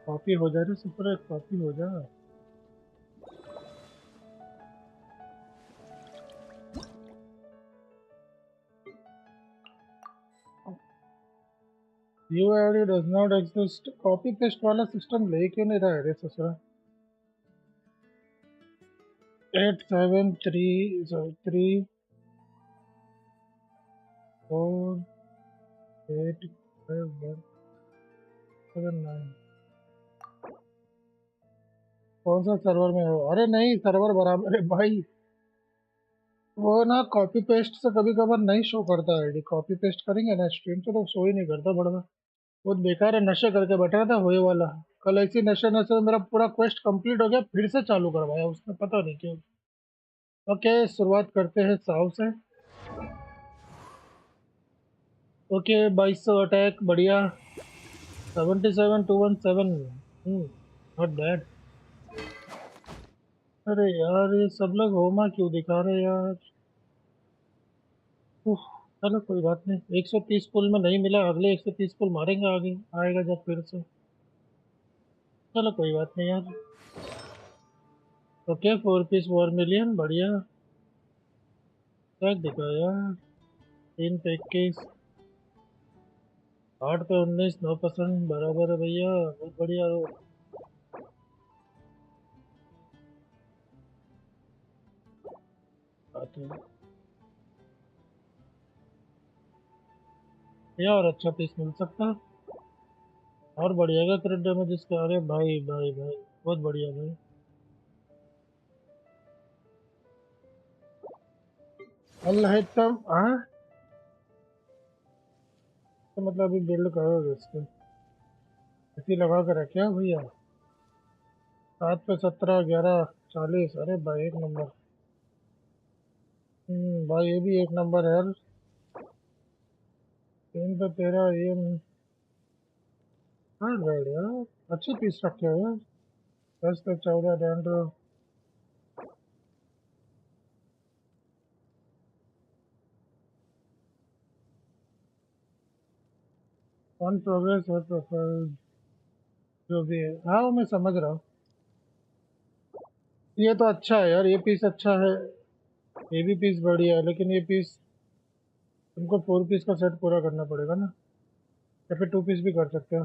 कॉपी हो जाए रे सुपर, कॉपी हो जाए। UID does not exist. Copy paste वाला सिस्टम ले क्यों नहीं रहा है रे ससुरा? 873 4 8 5 1 7 9। कौन सा सर्वर में हो? अरे नहीं, सर्वर बराबर है भाई। वो ना कॉपी पेस्ट से कभी कभार नहीं शो करता आईडी। कॉपी पेस्ट करेंगे ना स्ट्रीम से तो शो ही नहीं करता बड़ा। बहुत बेकार है, नशे करके बैठा था वही वाला। कल ऐसी नशे नशे में मेरा पूरा क्वेस्ट कंप्लीट हो गया, फिर से चालू करवाया उसने, पता नहीं क्यों। ओके, शुरुआत करते हैं साव से। ओके 2200 अटैक, बढ़िया। 77217, नॉट बैड। अरे यार ये सब लोग होमा क्यों दिखा रहे यार। उफ, चलो कोई बात नहीं, 130 पुल में नहीं मिला, अगले 130 पुल मारेंगे आगे, आएगा जब फिर से। चलो कोई बात नहीं यार। ओके 4 पीस 4 मिलियन, बढ़िया। क्या दिखा यार, 3 पे 21, 8 पे 19, 9% बराबर है भैया, बहुत बढ़िया। आते हैं यार, अच्छा पीस मिल सकता है और बढ़िया क्रेडिट डैमेज इसका। अरे भाई भाई भाई, बहुत बढ़िया भाई। अल्लाह है तब, हाँ तो मतलब अभी बिल्ड करोगे इसको, इसी लगा कर रखे हो भैया। 7 पे 17, 11, 40, अरे भाई एक नंबर। भाई ये भी एक नंबर है यार। 3 पे 13, ये हाँ रेड यार, अच्छे पीस रखे हो यार। 10 पे 14 डैंड्रो। ऑन प्रोग्रेस है प्रोफाइल, जो भी है, हाँ वो मैं समझ रहा हूँ। ये तो अच्छा है यार, ये पीस अच्छा है, ये भी पीस बढ़िया है, लेकिन ये पीस तुमको 4 पीस का सेट पूरा करना पड़ेगा ना, या फिर 2 पीस भी कर सकते हो।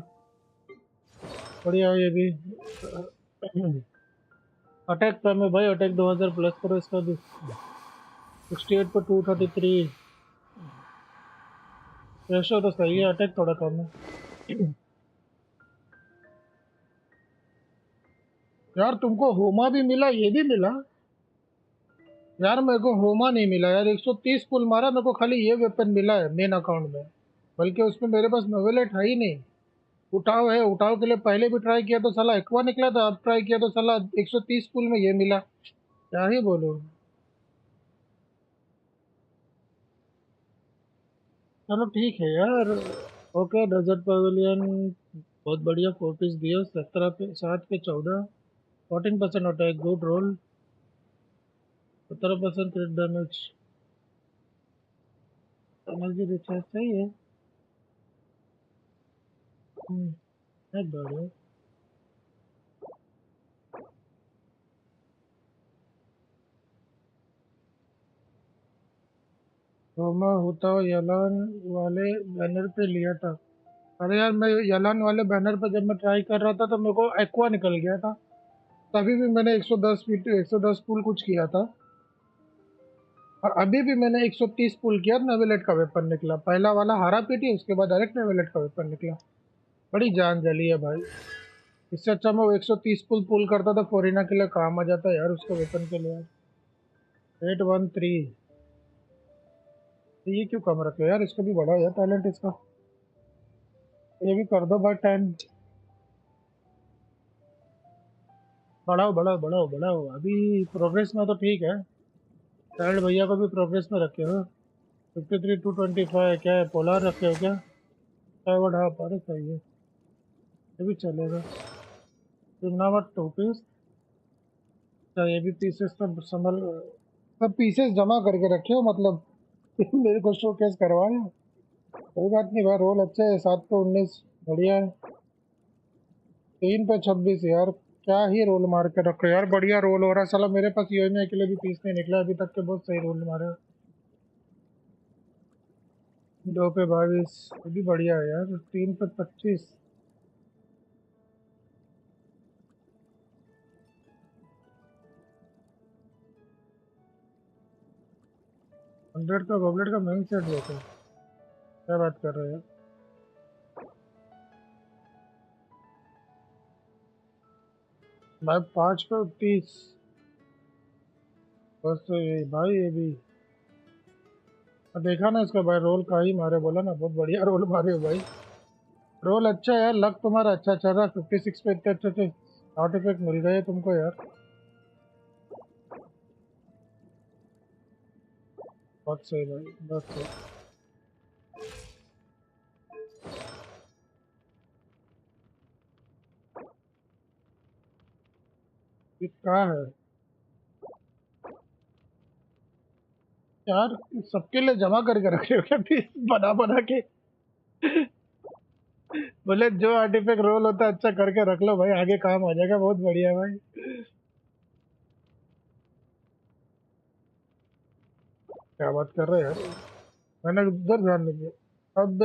बढ़िया है ये भी। अटैक कम है भाई, अटैक 2000 प्लस करो इसका भी। 68 पर 233, रेशो तो सही है, अटैक थोड़ा कम है। यार तुमको होमा भी मिला, ये भी मिला यार, मेरे को होमा नहीं मिला यार। 130 पुल मारा, मेरे को खाली ये वेपन मिला है मेन अकाउंट में, बल्कि उसमें मेरे पास नोवेलेट है ही नहीं। उठाव है, उठाव के लिए पहले भी ट्राई किया तो साला एक्वा निकला था, अब ट्राई किया तो साला 130 पुल में ये मिला, क्या ही बोलूं। चलो ठीक है यार। ओके डेजर्ट पवेलियन, बहुत बढ़िया, 4 पीस दिया। 17 पे 7 पे 14, 14% attack, good roll. 17% crit damage, energy recharge सही है। नहीं बढ़िया। तो मैं होता यलान वाले बैनर पे लिया था। अरे यार मैं यलान वाले बैनर पे जब मैं ट्राई कर रहा था तो मेरे को एक्वा निकल गया था, तभी भी मैंने 110 फीट 110 पुल कुछ किया था। और अभी भी मैंने 130 पुल किया, नेविलेट का वेपन निकला, पहला वाला हारा पीटी, उसके बाद डायरेक्ट नेविलेट का वेपन निकला। बड़ी जान जली है भाई। इससे अच्छा मैं वो 130 पुल पुल करता था, फोरिना के लिए काम आ जाता यार उसके वेपन के लिए। 813, ये क्यों कम रखे यार, इसको भी बढ़ाओ यार टैलेंट इसका, ये भी कर दो भाई 10। बढ़ाओ बढ़ाओ बढ़ाओ बढ़ाओ, अभी प्रोग्रेस में तो ठीक है। चाइल्ड भैया को भी प्रोग्रेस में रखे हो। 53 225 क्या है, पोलार रखे हो क्या? फॉरवर्ड हाँ, अरे सही है, ये भी चलेगा। चिमनावट 2 पीस, अच्छा ये भी पीसेस सब संभल, सब पीसेस जमा करके रखे हो मतलब। मेरे को शोकेस करवा रहे हो, कोई बात नहीं भाई, रोल अच्छे है। 7 पे 19, बढ़िया है। 3 पे 26 यार, क्या ही रोल मार के रखो यार, बढ़िया रोल हो रहा है साला। मेरे पास यूएमए के लिए भी पीस नहीं निकला अभी तक के, बहुत सही रोल मारे। 2 पे 22, ये भी बढ़िया है यार। 3 पे 25, हंड्रेड का गॉबलेट का मेन सेट देते हैं, क्या बात कर रहे हैं। भाई 5 पे 30, बस तो ये भाई, ये भी देखा ना इसका भाई, रोल का ही मारे, बोला ना बहुत बढ़िया रोल मारे हो भाई। रोल अच्छा है यार, लक तुम्हारा अच्छा चल रहा है। 56 पे इतने अच्छे अच्छे आर्टिफैक्ट मिल गए तुमको यार, बहुत सही भाई, बहुत सही। ये क्या है यार, सबके लिए जमा करके रखे हो क्या पीस बना बना के? बोले जो आर्टिफैक्ट रोल होता है अच्छा करके रख लो भाई, आगे काम आ जाएगा। बहुत बढ़िया भाई, क्या बात कर रहे हो यार, मैंने उधर ध्यान नहीं दिया। अब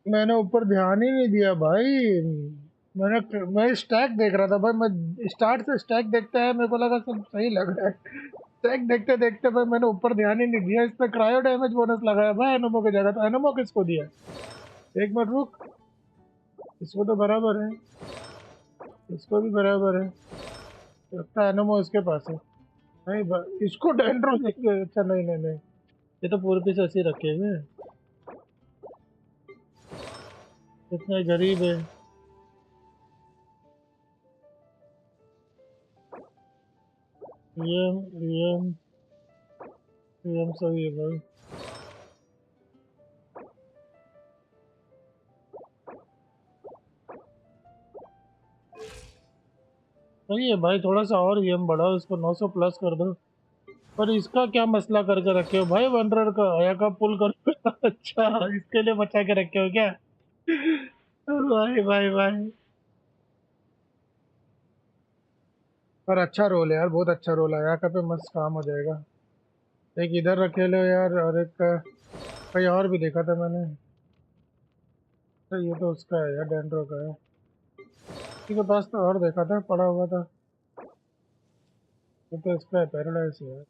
मैंने ऊपर ध्यान ही नहीं दिया भाई। मैं स्टैक देख रहा था भाई, मैं स्टार्ट से स्टैक देखता है, मेरे को लगा सब सही लग रहा है। स्टैक देखते देखते भाई मैंने ऊपर ध्यान ही नहीं दिया। इस पे क्रायो डैमेज बोनस लगाया भाई एनोमो की जगह, तो एनोमो किसको दिया? एक मिनट रुक, इसको तो बराबर है, इसको भी बराबर है, लगता है एनोमो इसके पास है। नहीं इसको डेंड्रो देंगे, अच्छा नहीं नहीं नहीं, ये तो पूरे पीस ऐसे ही रखे हुए हैं। इतने गरीब है। ये सही है भाई। सही है भाई, थोड़ा सा और ईएम बढ़ाओ, इसको 900 प्लस कर दो। पर इसका क्या मसला करके रखे हो भाई, वनरर का आया का पुल कर अच्छा इसके लिए बचा के रखे हो क्या? भाई भाई भाई, पर अच्छा रोल है यार, बहुत अच्छा रोल है, आया का पे मस्त काम हो जाएगा। एक इधर रखे लो यार, और एक कहीं और भी देखा था मैंने। तो ये तो उसका है यार, डेंड्रो का है। इसी के पास तो और देखा था पड़ा हुआ था, ये तो इसका है, पैराडाइज है यार।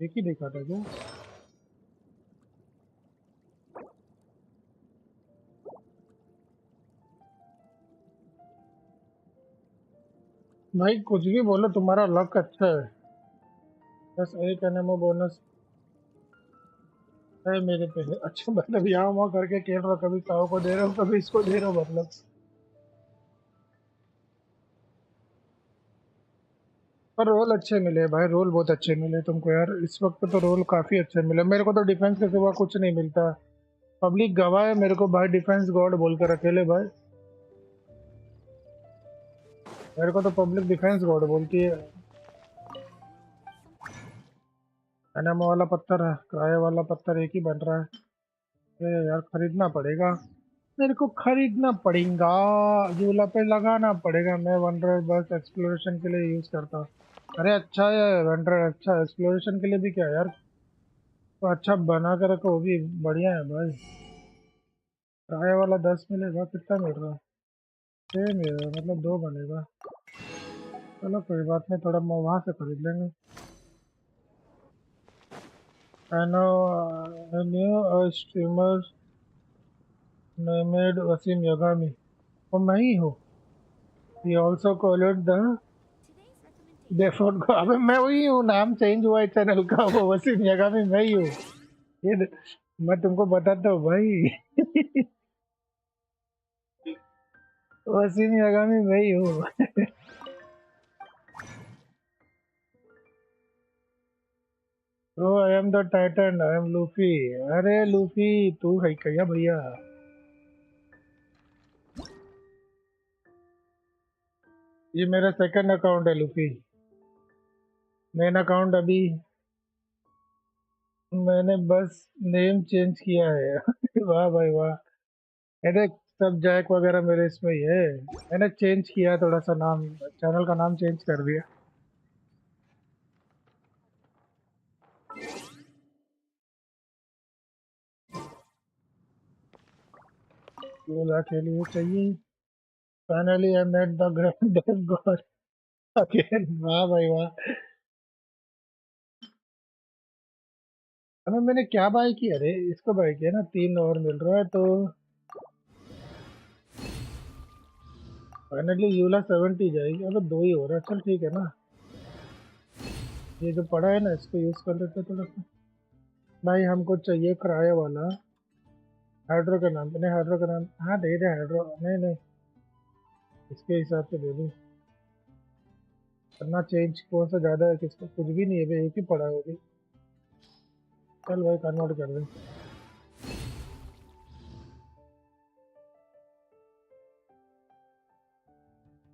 एक ही देखा था क्या? भाई कुछ भी बोलो, तुम्हारा लक अच्छा है। बस एक एनएमओ बोनस है मेरे पे। अच्छा मतलब यहाँ वहाँ करके खेल रहा हूँ, कभी साव को दे रहा हूँ, कभी इसको दे रहा हूँ मतलब। पर रोल अच्छे मिले भाई, रोल बहुत अच्छे मिले तुमको यार, इस वक्त तो रोल काफी अच्छे मिले। मेरे को तो डिफेंस के सिवा कुछ नहीं मिलता। पब्लिक गवाह है मेरे को भाई, डिफेंस गॉड बोलकर अकेले भाई, मेरे को तो पब्लिक डिफेंस गॉड बोलती है। एनएमओ वाला पत्थर है, किराए वाला पत्थर एक ही बन रहा है। ये यार खरीदना पड़ेगा, मेरे को खरीदना पड़ेगा, झूला पे लगाना पड़ेगा। मैं वंडर बस एक्सप्लोरेशन के लिए यूज करता हूँ। अरे अच्छा है वंडर, अच्छा एक्सप्लोरेशन के लिए भी क्या यार, तो अच्छा बना कर रखो, वो भी बढ़िया है भाई। किराए वाला 10 मिलेगा, कितना मिल रहा है? 6 मिल रहा है, मतलब 2 बनेगा। चलो कोई बात नहीं, थोड़ा वहाँ से खरीद लेंगे। I know I knew a streamer named Wasim Yagami. वो मैं ही हूँ। He also called the डेफोन को, अबे मैं वही हूँ, नाम चेंज हुआ है चैनल का, वो वसीम यगामी मैं ही हूँ। ये मैं तुमको बताता हूँ भाई। वसीम यगामी मैं ही हूँ। तो I am the Titan, I am Luffy. अरे लूफी तू है क्या भैया? ये मेरा सेकंड अकाउंट है लूफी, मेन अकाउंट अभी मैंने बस नेम चेंज किया है। वाह भाई वाह, अरे सब जैक वगैरह मेरे इसमें ही है, मैंने चेंज किया थोड़ा सा नाम, चैनल का नाम चेंज कर दिया। बोला के लिए चाहिए। Finally I met the grand god again. वाह भाई वाह। अबे मैंने क्या बाय किया रे, इसको बाय किया ना, 3 और मिल रहा है तो फाइनली यूला 70 जाएगी। अबे 2 ही हो रहा है, चल ठीक है ना, ये जो पड़ा है ना इसको यूज कर लेते थोड़ा सा। भाई हमको चाहिए किराए वाला हाइड्रो के नाम पे, नहीं हाइड्रो के नाम, हाँ दे दे हाइड्रो, नहीं नहीं इसके हिसाब से दे दे। करना चेंज कौन सा ज़्यादा है किसका, कुछ भी नहीं है भाई, एक ही पड़ा है वो भी। चल भाई कन्वर्ट कर दे।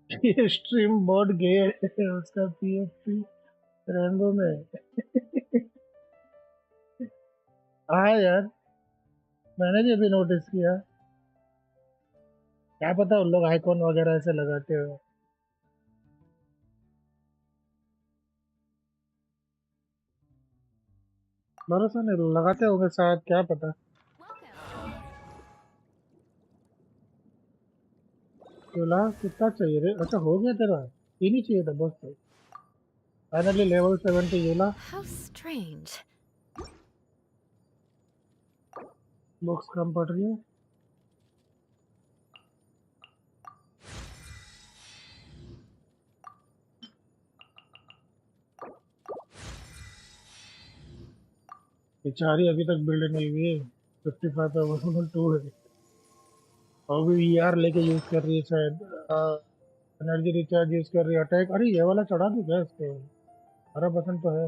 ये स्ट्रीम मोड गए है उसका पीएफपी रेनबो में। हाँ यार मैंने भी अभी नोटिस किया, क्या पता उन लोग आइकॉन वगैरह ऐसे लगाते हो। भरोसा नहीं, लगाते होंगे शायद, क्या पता। चूल्हा कितना चाहिए रे? अच्छा हो गया तेरा, तीन ही चाहिए था बस। तो फाइनली लेवल 70 यूला। How strange. बुक्स कम पड़ रही है। बेचारी अभी तक बिल्ड नहीं हुई है, 55 पे 1.2 है और भी ईआर लेके यूज कर रही है शायद, एनर्जी रिचार्ज यूज कर रही है, अटैक। अरे ये वाला चढ़ा दूं क्या इसको? 12% तो है,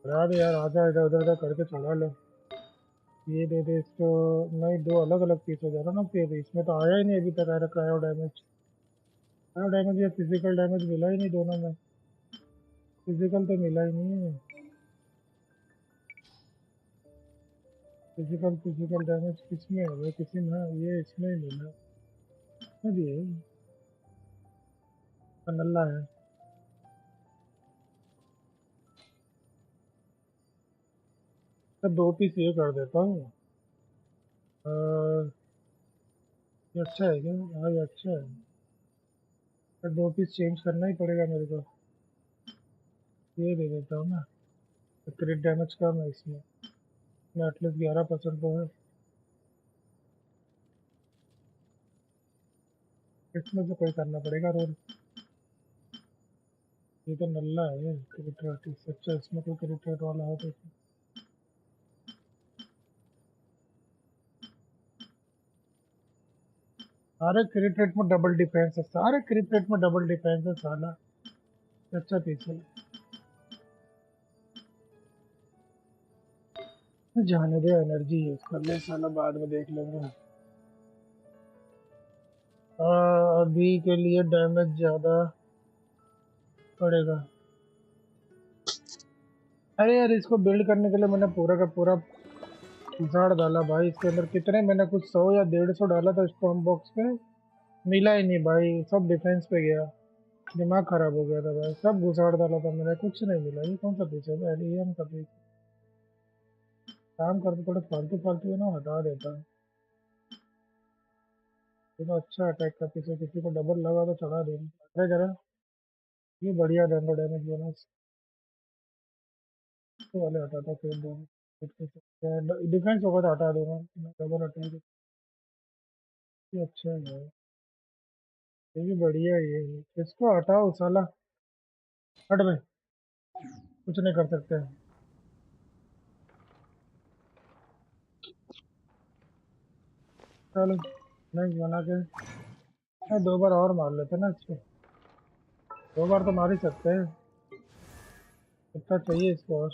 चढ़ा दे यार, आजा इधर उधर उधर करके चढ़ा लो। ये दे दे इसको। नहीं दो अलग अलग पीस हो जा रहा ना फिर, इसमें तो आया ही नहीं अभी तक। आया क्रायो डैमेज, क्रायो डैमेज या फिजिकल डैमेज मिला ही नहीं दोनों में। फिजिकल तो मिला ही नहीं है। फिजिकल फिजिकल डैमेज किसमें है भाई? किसी में है? ये इसमें ही मिला है भी है, नल्ला है। तो 2 पीस ये कर देता हूँ। ये अच्छा है क्या? हाँ ये अच्छा है। तो 2 पीस चेंज करना ही पड़ेगा मेरे को। ये दे देता हूँ ना, तो क्रिट डैमेज कम है इसमें, एटलीस्ट 11% तो है। इसमें से कोई करना पड़ेगा रोल। ये तो नल्ला है क्रिट रेट, इससे अच्छा इसमें कोई क्रिट रेट वाला हो तो। सारे क्रिट रेट में डबल डिफेंस है, सारे क्रिट रेट में डबल डिफेंस है साला। अच्छा पीस है, जाने दे, एनर्जी यूज कर ले साला, बाद में देख लेंगे। अभी के लिए डैमेज ज़्यादा पड़ेगा। अरे यार इसको बिल्ड करने के लिए मैंने पूरा का पूरा झाड़ डाला भाई इसके अंदर। कितने मैंने कुछ 100 या 150 डाला था स्टॉम बॉक्स पे, मिला ही नहीं भाई, सब डिफेंस पे गया। दिमाग खराब हो गया था भाई, सब घुसाड़ डाला था मैंने, कुछ नहीं मिला। ये कौन सा पीस है? एलियन का पीस। काम करते थोड़ा फालतू फालतू है ना, हटा देता है। ये तो अच्छा अटैक का पीस है, किसी को डबल लगा तो चढ़ा देंगे। अरे जरा ये बढ़िया डैमेज बोनस वाले हटाता फिर दूंगा। डिफेंस होगा तो हटा दूंगा, डबल अटैक ये अच्छा है। ये भी बढ़िया है, ये इसको हटाओ साला, हट में, कुछ नहीं कर सकते। चलो नेक्स्ट बना के, 2 बार और मार लेते ना इसको, 2 बार तो मार ही सकते हैं। कितना चाहिए इसको और?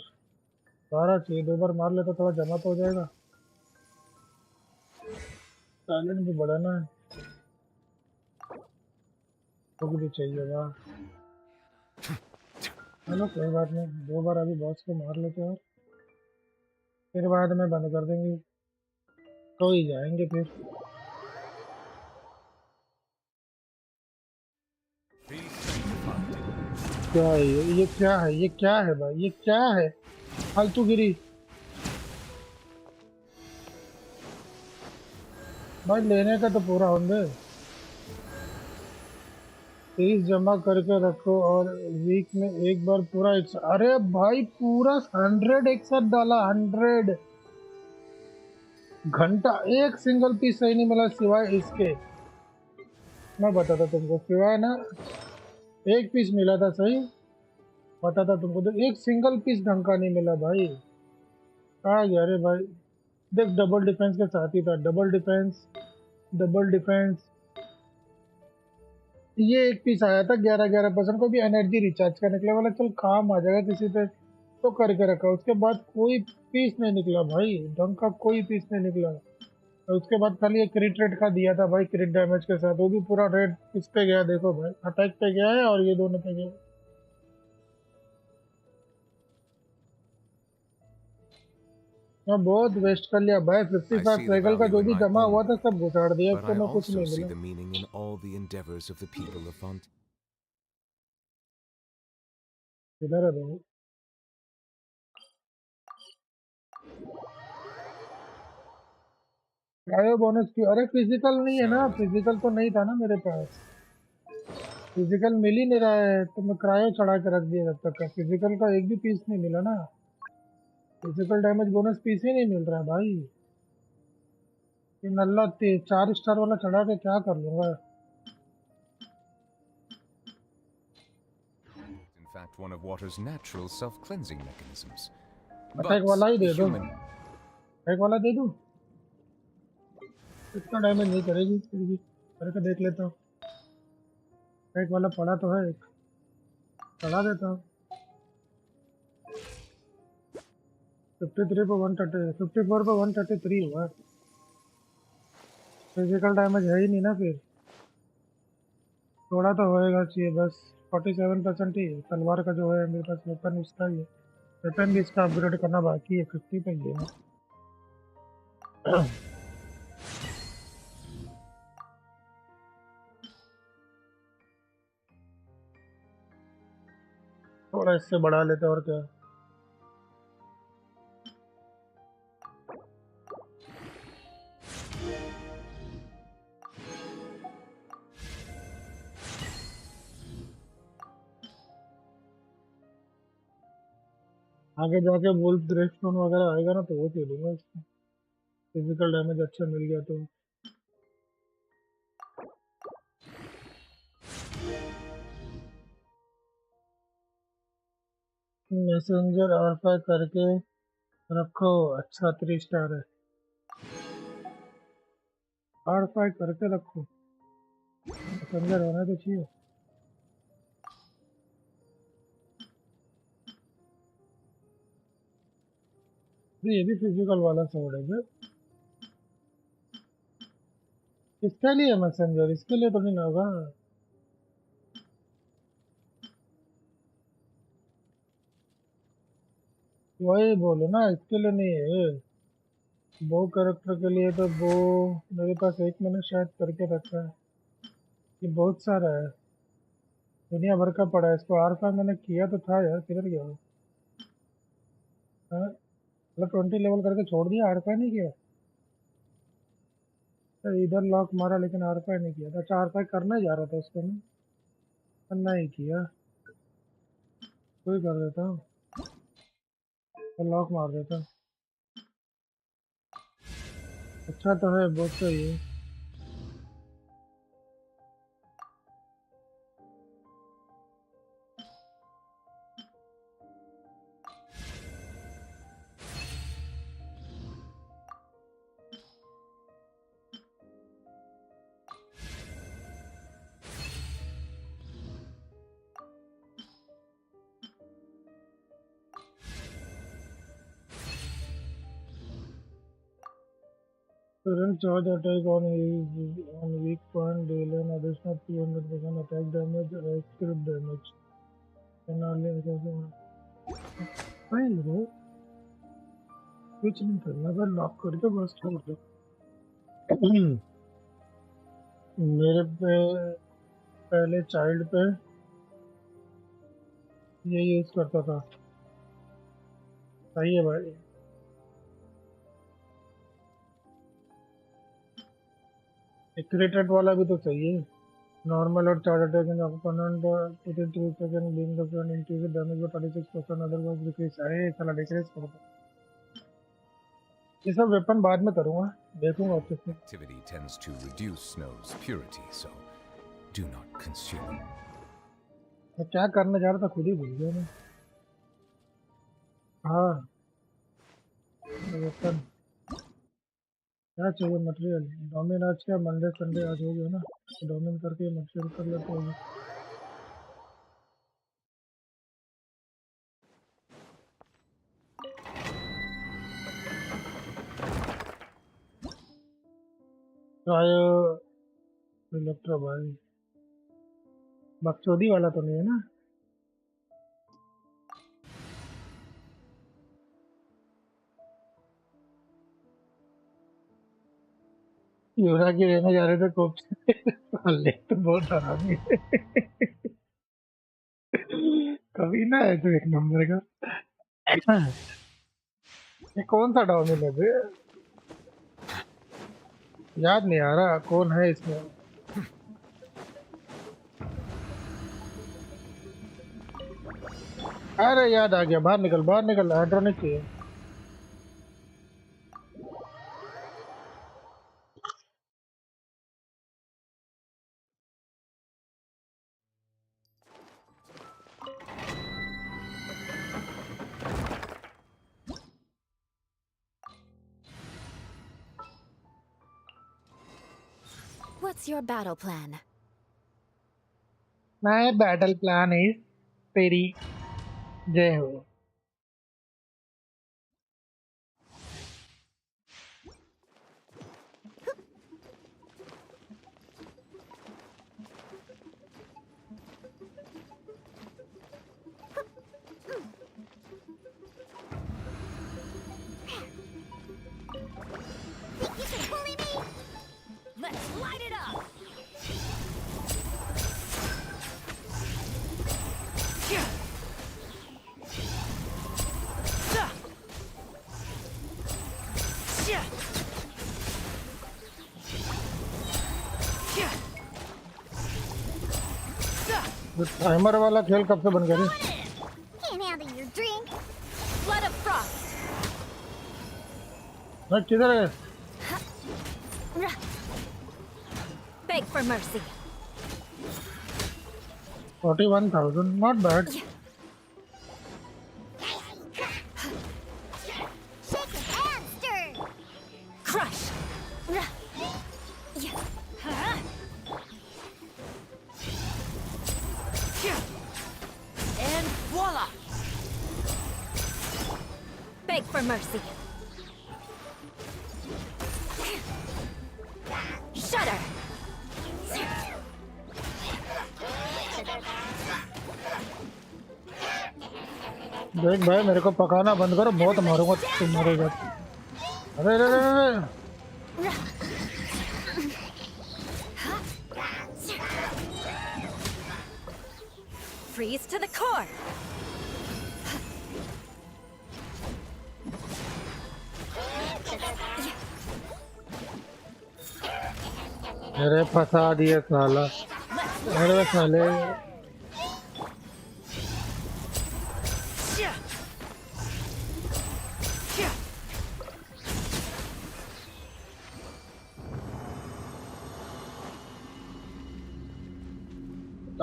12 चाहिए, 2 बार मार लेते थोड़ा जमा तो हो जाएगा। टैलेंट भी बढ़ाना है, तो भी चाहिए वाह। चलो कोई बात नहीं, 2 बार अभी बॉस को मार लेते हैं और फिर बाद में बंद कर देंगे, तो ही जाएंगे फिर। क्या है ये क्या है? ये क्या है भाई? ये क्या है? फालतूगिरी भाई, लेने का तो पूरा होंगे। 30 जमा करके रखो और वीक में एक बार पूरा अरे भाई पूरा 100 एक साथ डाला, 100 घंटा। एक सिंगल पीस सही नहीं मिला सिवाय इसके, मैं बताता तुमको, सिवाय ना एक पीस मिला था सही, बताता तुमको, तो एक सिंगल पीस ढंग का नहीं मिला भाई। आ गया रे भाई, देख डबल डिफेंस के साथ ही था, डबल डिफेंस, डबल डिफेंस। ये एक पीस आया था 11% को भी एनर्जी रिचार्ज करने के लिए वाला, चल काम आ जाएगा किसी पे तो करके रखा। उसके बाद कोई पीस नहीं निकला भाई, ढंग का कोई पीस नहीं निकला। और उसके बाद खाली एक क्रिट रेट का दिया था भाई, क्रिट डैमेज के साथ, वो भी पूरा रेट इस पे गया, देखो भाई अटैक पे गया है और ये दोनों पे गया। मैं बहुत वेस्ट कर लिया भाई, 55 see the ट्रैगल का value जो in भी my जमा own हुआ था work, सब घुसाड़ दिया, but उसको I मैं कुछ also नहीं see मिला। the meaning in all the endeavors of the people of Fontaine. इधर है भाई, क्रायो बोनस की, अरे फिजिकल नहीं है ना, फिजिकल तो नहीं था ना मेरे पास, फिजिकल मिल ही नहीं रहा है तो मैं क्रायो चढ़ा के रख दिया जब तक का, फिजिकल का एक भी पीस नहीं मिला ना, फिजिकल डैमेज बोनस पीस ही नहीं मिल रहा है भाई। ये नल्ला 4 स्टार वाला चढ़ा के क्या कर लूंगा। In fact, one of water's natural self-cleansing mechanisms. Attack But वाला ही दे दो, human... अटैक वाला दे दूं, इतना डैमेज नहीं करेगी, फिर भी करके देख लेता हूँ। अटैक वाला पड़ा तो है एक, चढ़ा देता हूँ। 53 पे 130, 54 पे 133 हुआ, फिजिकल डैमेज है ही नहीं ना, फिर थोड़ा तो होएगा चाहिए बस। 47% ही है तलवार का जो है मेरे पास, वेपन उसका ही है, वेपन भी इसका अपग्रेड करना बाकी है, 50 पे ही है। थोड़ा इससे बढ़ा लेते और क्या। आगे जाके वुल्फ ग्रेवस्टोन वगैरह आएगा ना तो वो दे दूंगा इसको, फिजिकल डैमेज अच्छा मिल गया तो। मैसेंजर आरपा करके रखो, अच्छा 3 स्टार है, आरपा करके रखो, मैसेंजर होना तो चाहिए। ये भी फिजिकल वाला सोड है क्या? किसके लिए मैसेंजर, इसके लिए तो नहीं ना होगा। वही बोलो ना, इसके लिए नहीं है, वो कैरेक्टर के लिए तो वो मेरे पास एक मैंने शायद करके रखा है, ये बहुत सारा है, दुनिया भर का पड़ा है। इसको आर5 मैंने किया तो था यार, किधर गया वो? हाँ, मतलब 20 लेवल करके छोड़ दिया, आर5 नहीं किया। तो इधर लॉक मारा लेकिन आर5 नहीं किया था। अच्छा आर5 करना ही जा रहा था उसको, मैं करना ही किया, कोई कर देता हूँ तो लॉक मार देता। अच्छा तो है, बहुत सही है। Current charge attack on weak point deal an additional 200% attack damage or script damage. And only file रो कुछ नहीं करना, बस लॉक करके बस छोड़ दो। मेरे पे पहले चाइल्ड पे ये यूज करता था, सही है भाई। क्रिटेड वाला भी तो सही है, नॉर्मल और charge attack in opponent within 3 second being the friend increase damage bye 36%, otherwise decrease. अरे साला डिक्रीज कर दो, ये सब वेपन बाद में करूंगा, देखूंगा अच्छे से। Activity tends to reduce snow's purity, so do not consume. मैं क्या करने जा रहा था खुद ही भूल गया मैं। हाँ वेपन क्या चाहिए मटेरियल डोमिन आज क्या मंडे संडे आज हो गया ना डोमिन करके मटेरियल कर लेते हैं क्रायो इलेक्ट्रो भाई बकचोदी वाला तो नहीं है ना युवराज की रहने जा रहे थे कोप से ले तो बहुत हरामी है कभी ना है तो एक नंबर का ये कौन सा डोमिन है बे याद नहीं आ रहा कौन है इसमें अरे याद आ गया बाहर निकल हाइड्रोनिक चाहिए What's your battle plan? My battle plan is तेरी जय हो Let's light it up! Timer वाला खेल कब से बन गया रे Can't handle your drink. Blood of frost! मैं किधर है Beg for mercy. 41,000 not bad Shake it and stir. Crush! And voila! Beg for mercy. Shudder! देख भाई मेरे को पकाना बंद करो बहुत मारूंगा तुम्हारे घर अरे अरे अरे Freeze to the core! अरे फंसा दिया साला अरे साले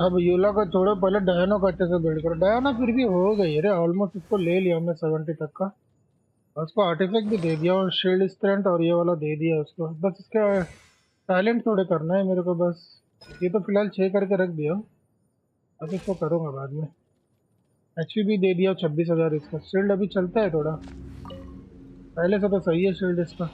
अब यूला को छोड़ो पहले डायनो को अच्छे से बिल्ड करो डायनो फिर भी हो गई है ऑलमोस्ट इसको ले लिया हमने 70 तक का उसको आर्टिफैक्ट भी दे दिया और शील्ड स्ट्रेंथ और ये वाला दे दिया उसको बस इसका टैलेंट थोड़े करना है मेरे को बस ये तो फिलहाल 6 करके रख दिया अब इसको करूँगा बाद में एचपी भी दे दिया 26,000 इसका शील्ड अभी चलता है थोड़ा पहले से तो सही है शील्ड इसका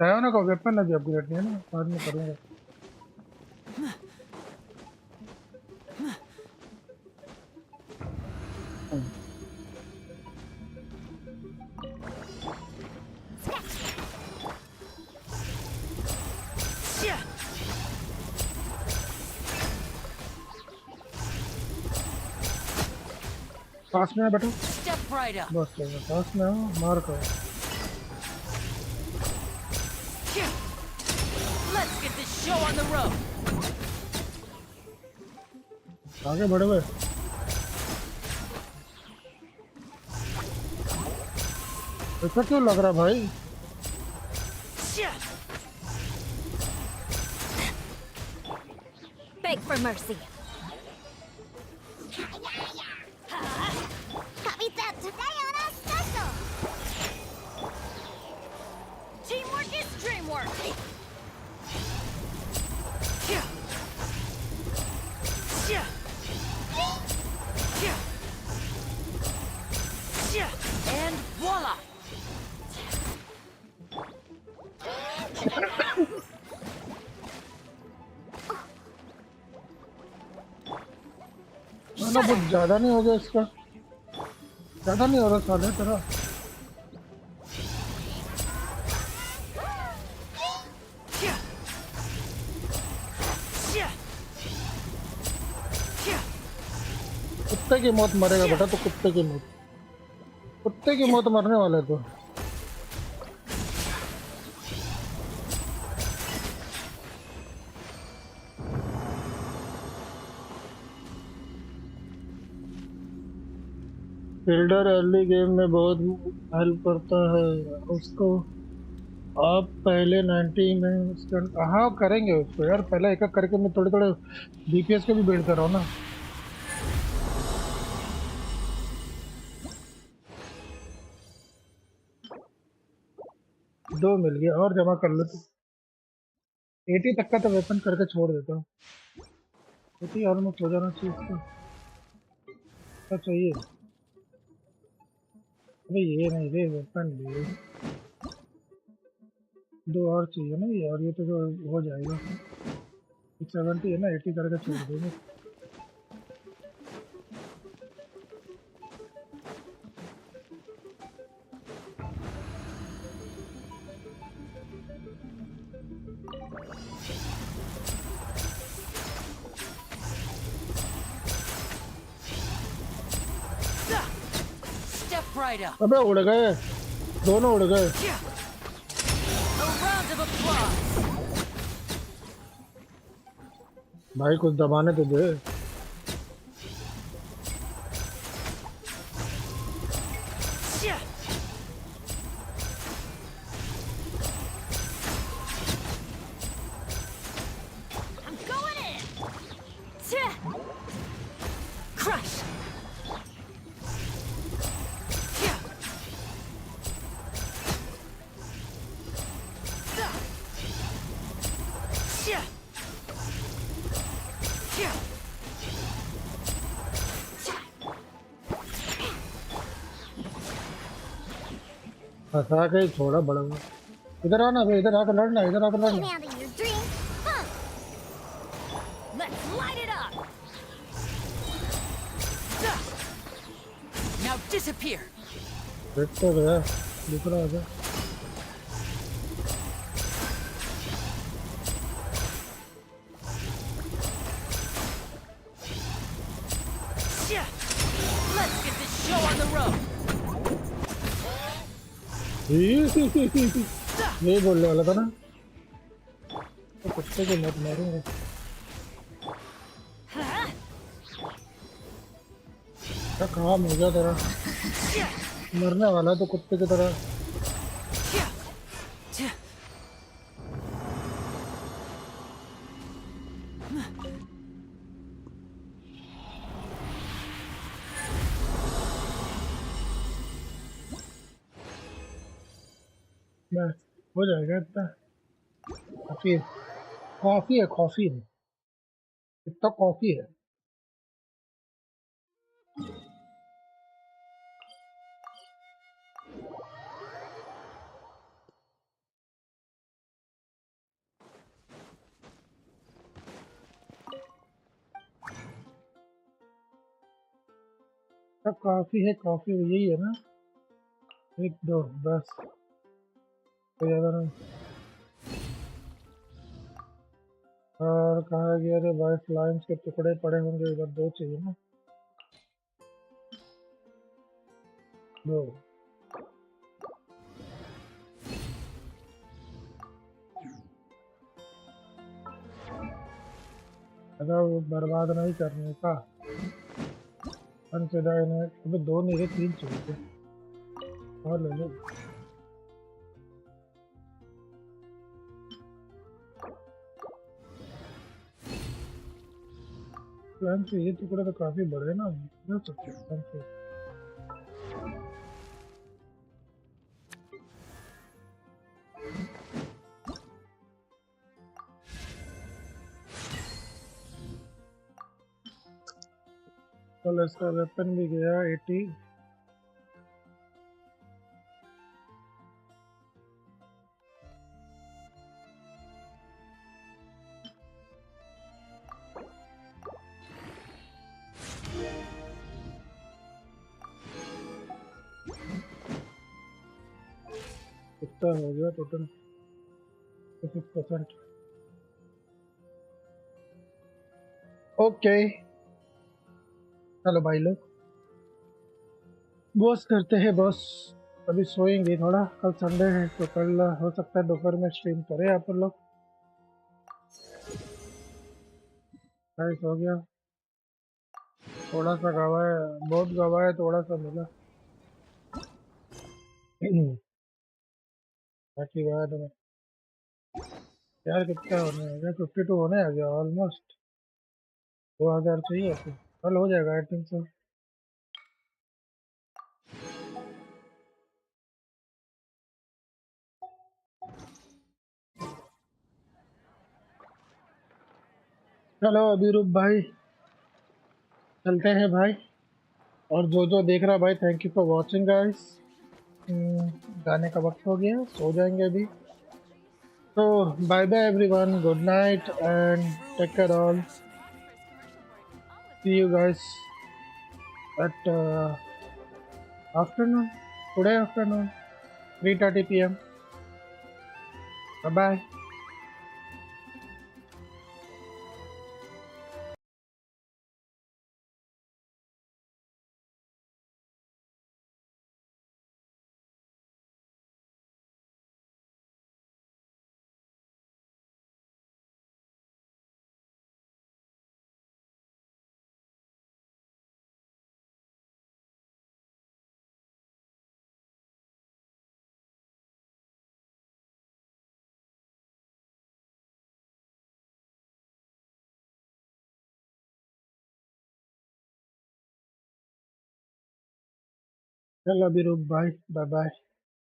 डायनो का वेपन अभी अपग्रेड नहीं है ना बाद में करूँगा पास में है बेटा Step right up! बस पास में हो मार करो Let's get this show on the road! आगे बढ़े हुए ऐसा क्यों लग रहा भाई Beg for mercy. Kapita Diana special. Teamwork is dreamwork. And voila! ना कुछ ज्यादा नहीं हो गया इसका, ज्यादा नहीं हो रहा साले तेरा। कुत्ते की मौत मरेगा बेटा, तो कुत्ते की मौत, कुत्ते की मौत मरने वाले तो। बिल्डर अर्ली गेम में बहुत हेल्प करता है उसको। आप पहले 90 में हाँ करेंगे उसको यार, पहले एक एक करके मैं थोड़े थोड़े बीपीएस को भी बिल्ड कर रहा हूँ ना। दो मिल गया और जमा कर लो तो 80 तक का तो वेपन करके छोड़ देता हूँ। 80 ऑलमोस्ट हो जाना चाहिए इसको। क्या चाहिए? अरे ये नहीं रे, वेपन ले, दो और चाहिए ना ये, और ये तो जो हो जाएगा 70 है ना, 80 करके छोड़ देंगे। Step right up. अबे उड़ गए, दोनों उड़ गए। A round of applause. भाई कुछ दबाने तो दे। I'm going in. Crush. फंसा के ही छोड़ा बड़ा हुआ। इधर आना भाई, इधर आकर लड़ना, इधर आकर Can't लड़ना। handle your dream. Huh. Let's light it up. Now disappear. देख तो गया, दिख रहा है। Let's get this show on the road. यही बोलने वाला था ना, तो कुत्ते को मत मारूंगा। क्या काम हो गया तेरा, मरने वाला तो कुत्ते की तरह। बस हो जाएगा इतना, काफी है, कॉफी है, कॉफी है, इतना कॉफी है। सब काफी है, कॉफी यही है ना, एक दो बस, कोई ज्यादा नहीं। और कहा गया रे भाई, फ्लाइंस के टुकड़े पड़े होंगे इधर, दो चाहिए ना, दो। अगर वो बर्बाद नहीं करने का अनसुधा इन्हें, अबे दो नहीं रे, तीन चाहिए थे, और ले लो। प्लान से ये टुकड़ा तो काफी बड़ा है ना, ना सकते प्लान से। चलो इसका वेपन भी गया 80। कितना हो गया टोटल? 50%। ओके चलो भाई लोग, बॉस करते हैं बॉस। अभी सोएंगे थोड़ा, कल संडे है तो कल हो सकता है दोपहर में स्ट्रीम करें आप लोग। नाइस हो गया, थोड़ा सा गवाया, बहुत गवाया, थोड़ा सा मिला। बाकी गया तो मैं यार कितना होने आ गया, 52 होने आ गया ऑलमोस्ट। 2000 चाहिए तो कल हो जाएगा आई थिंक सो। चलो अभी रूप भाई चलते हैं भाई, और जो देख रहा भाई thank you for watching guys. गाने का वक्त हो गया, सो जाएंगे अभी। तो bye bye everyone, good night and take care all. See you guys at afternoon, today afternoon, 3:30 p.m. Bye bye. Hello, Biru. Bye. Bye bye.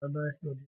Bye bye.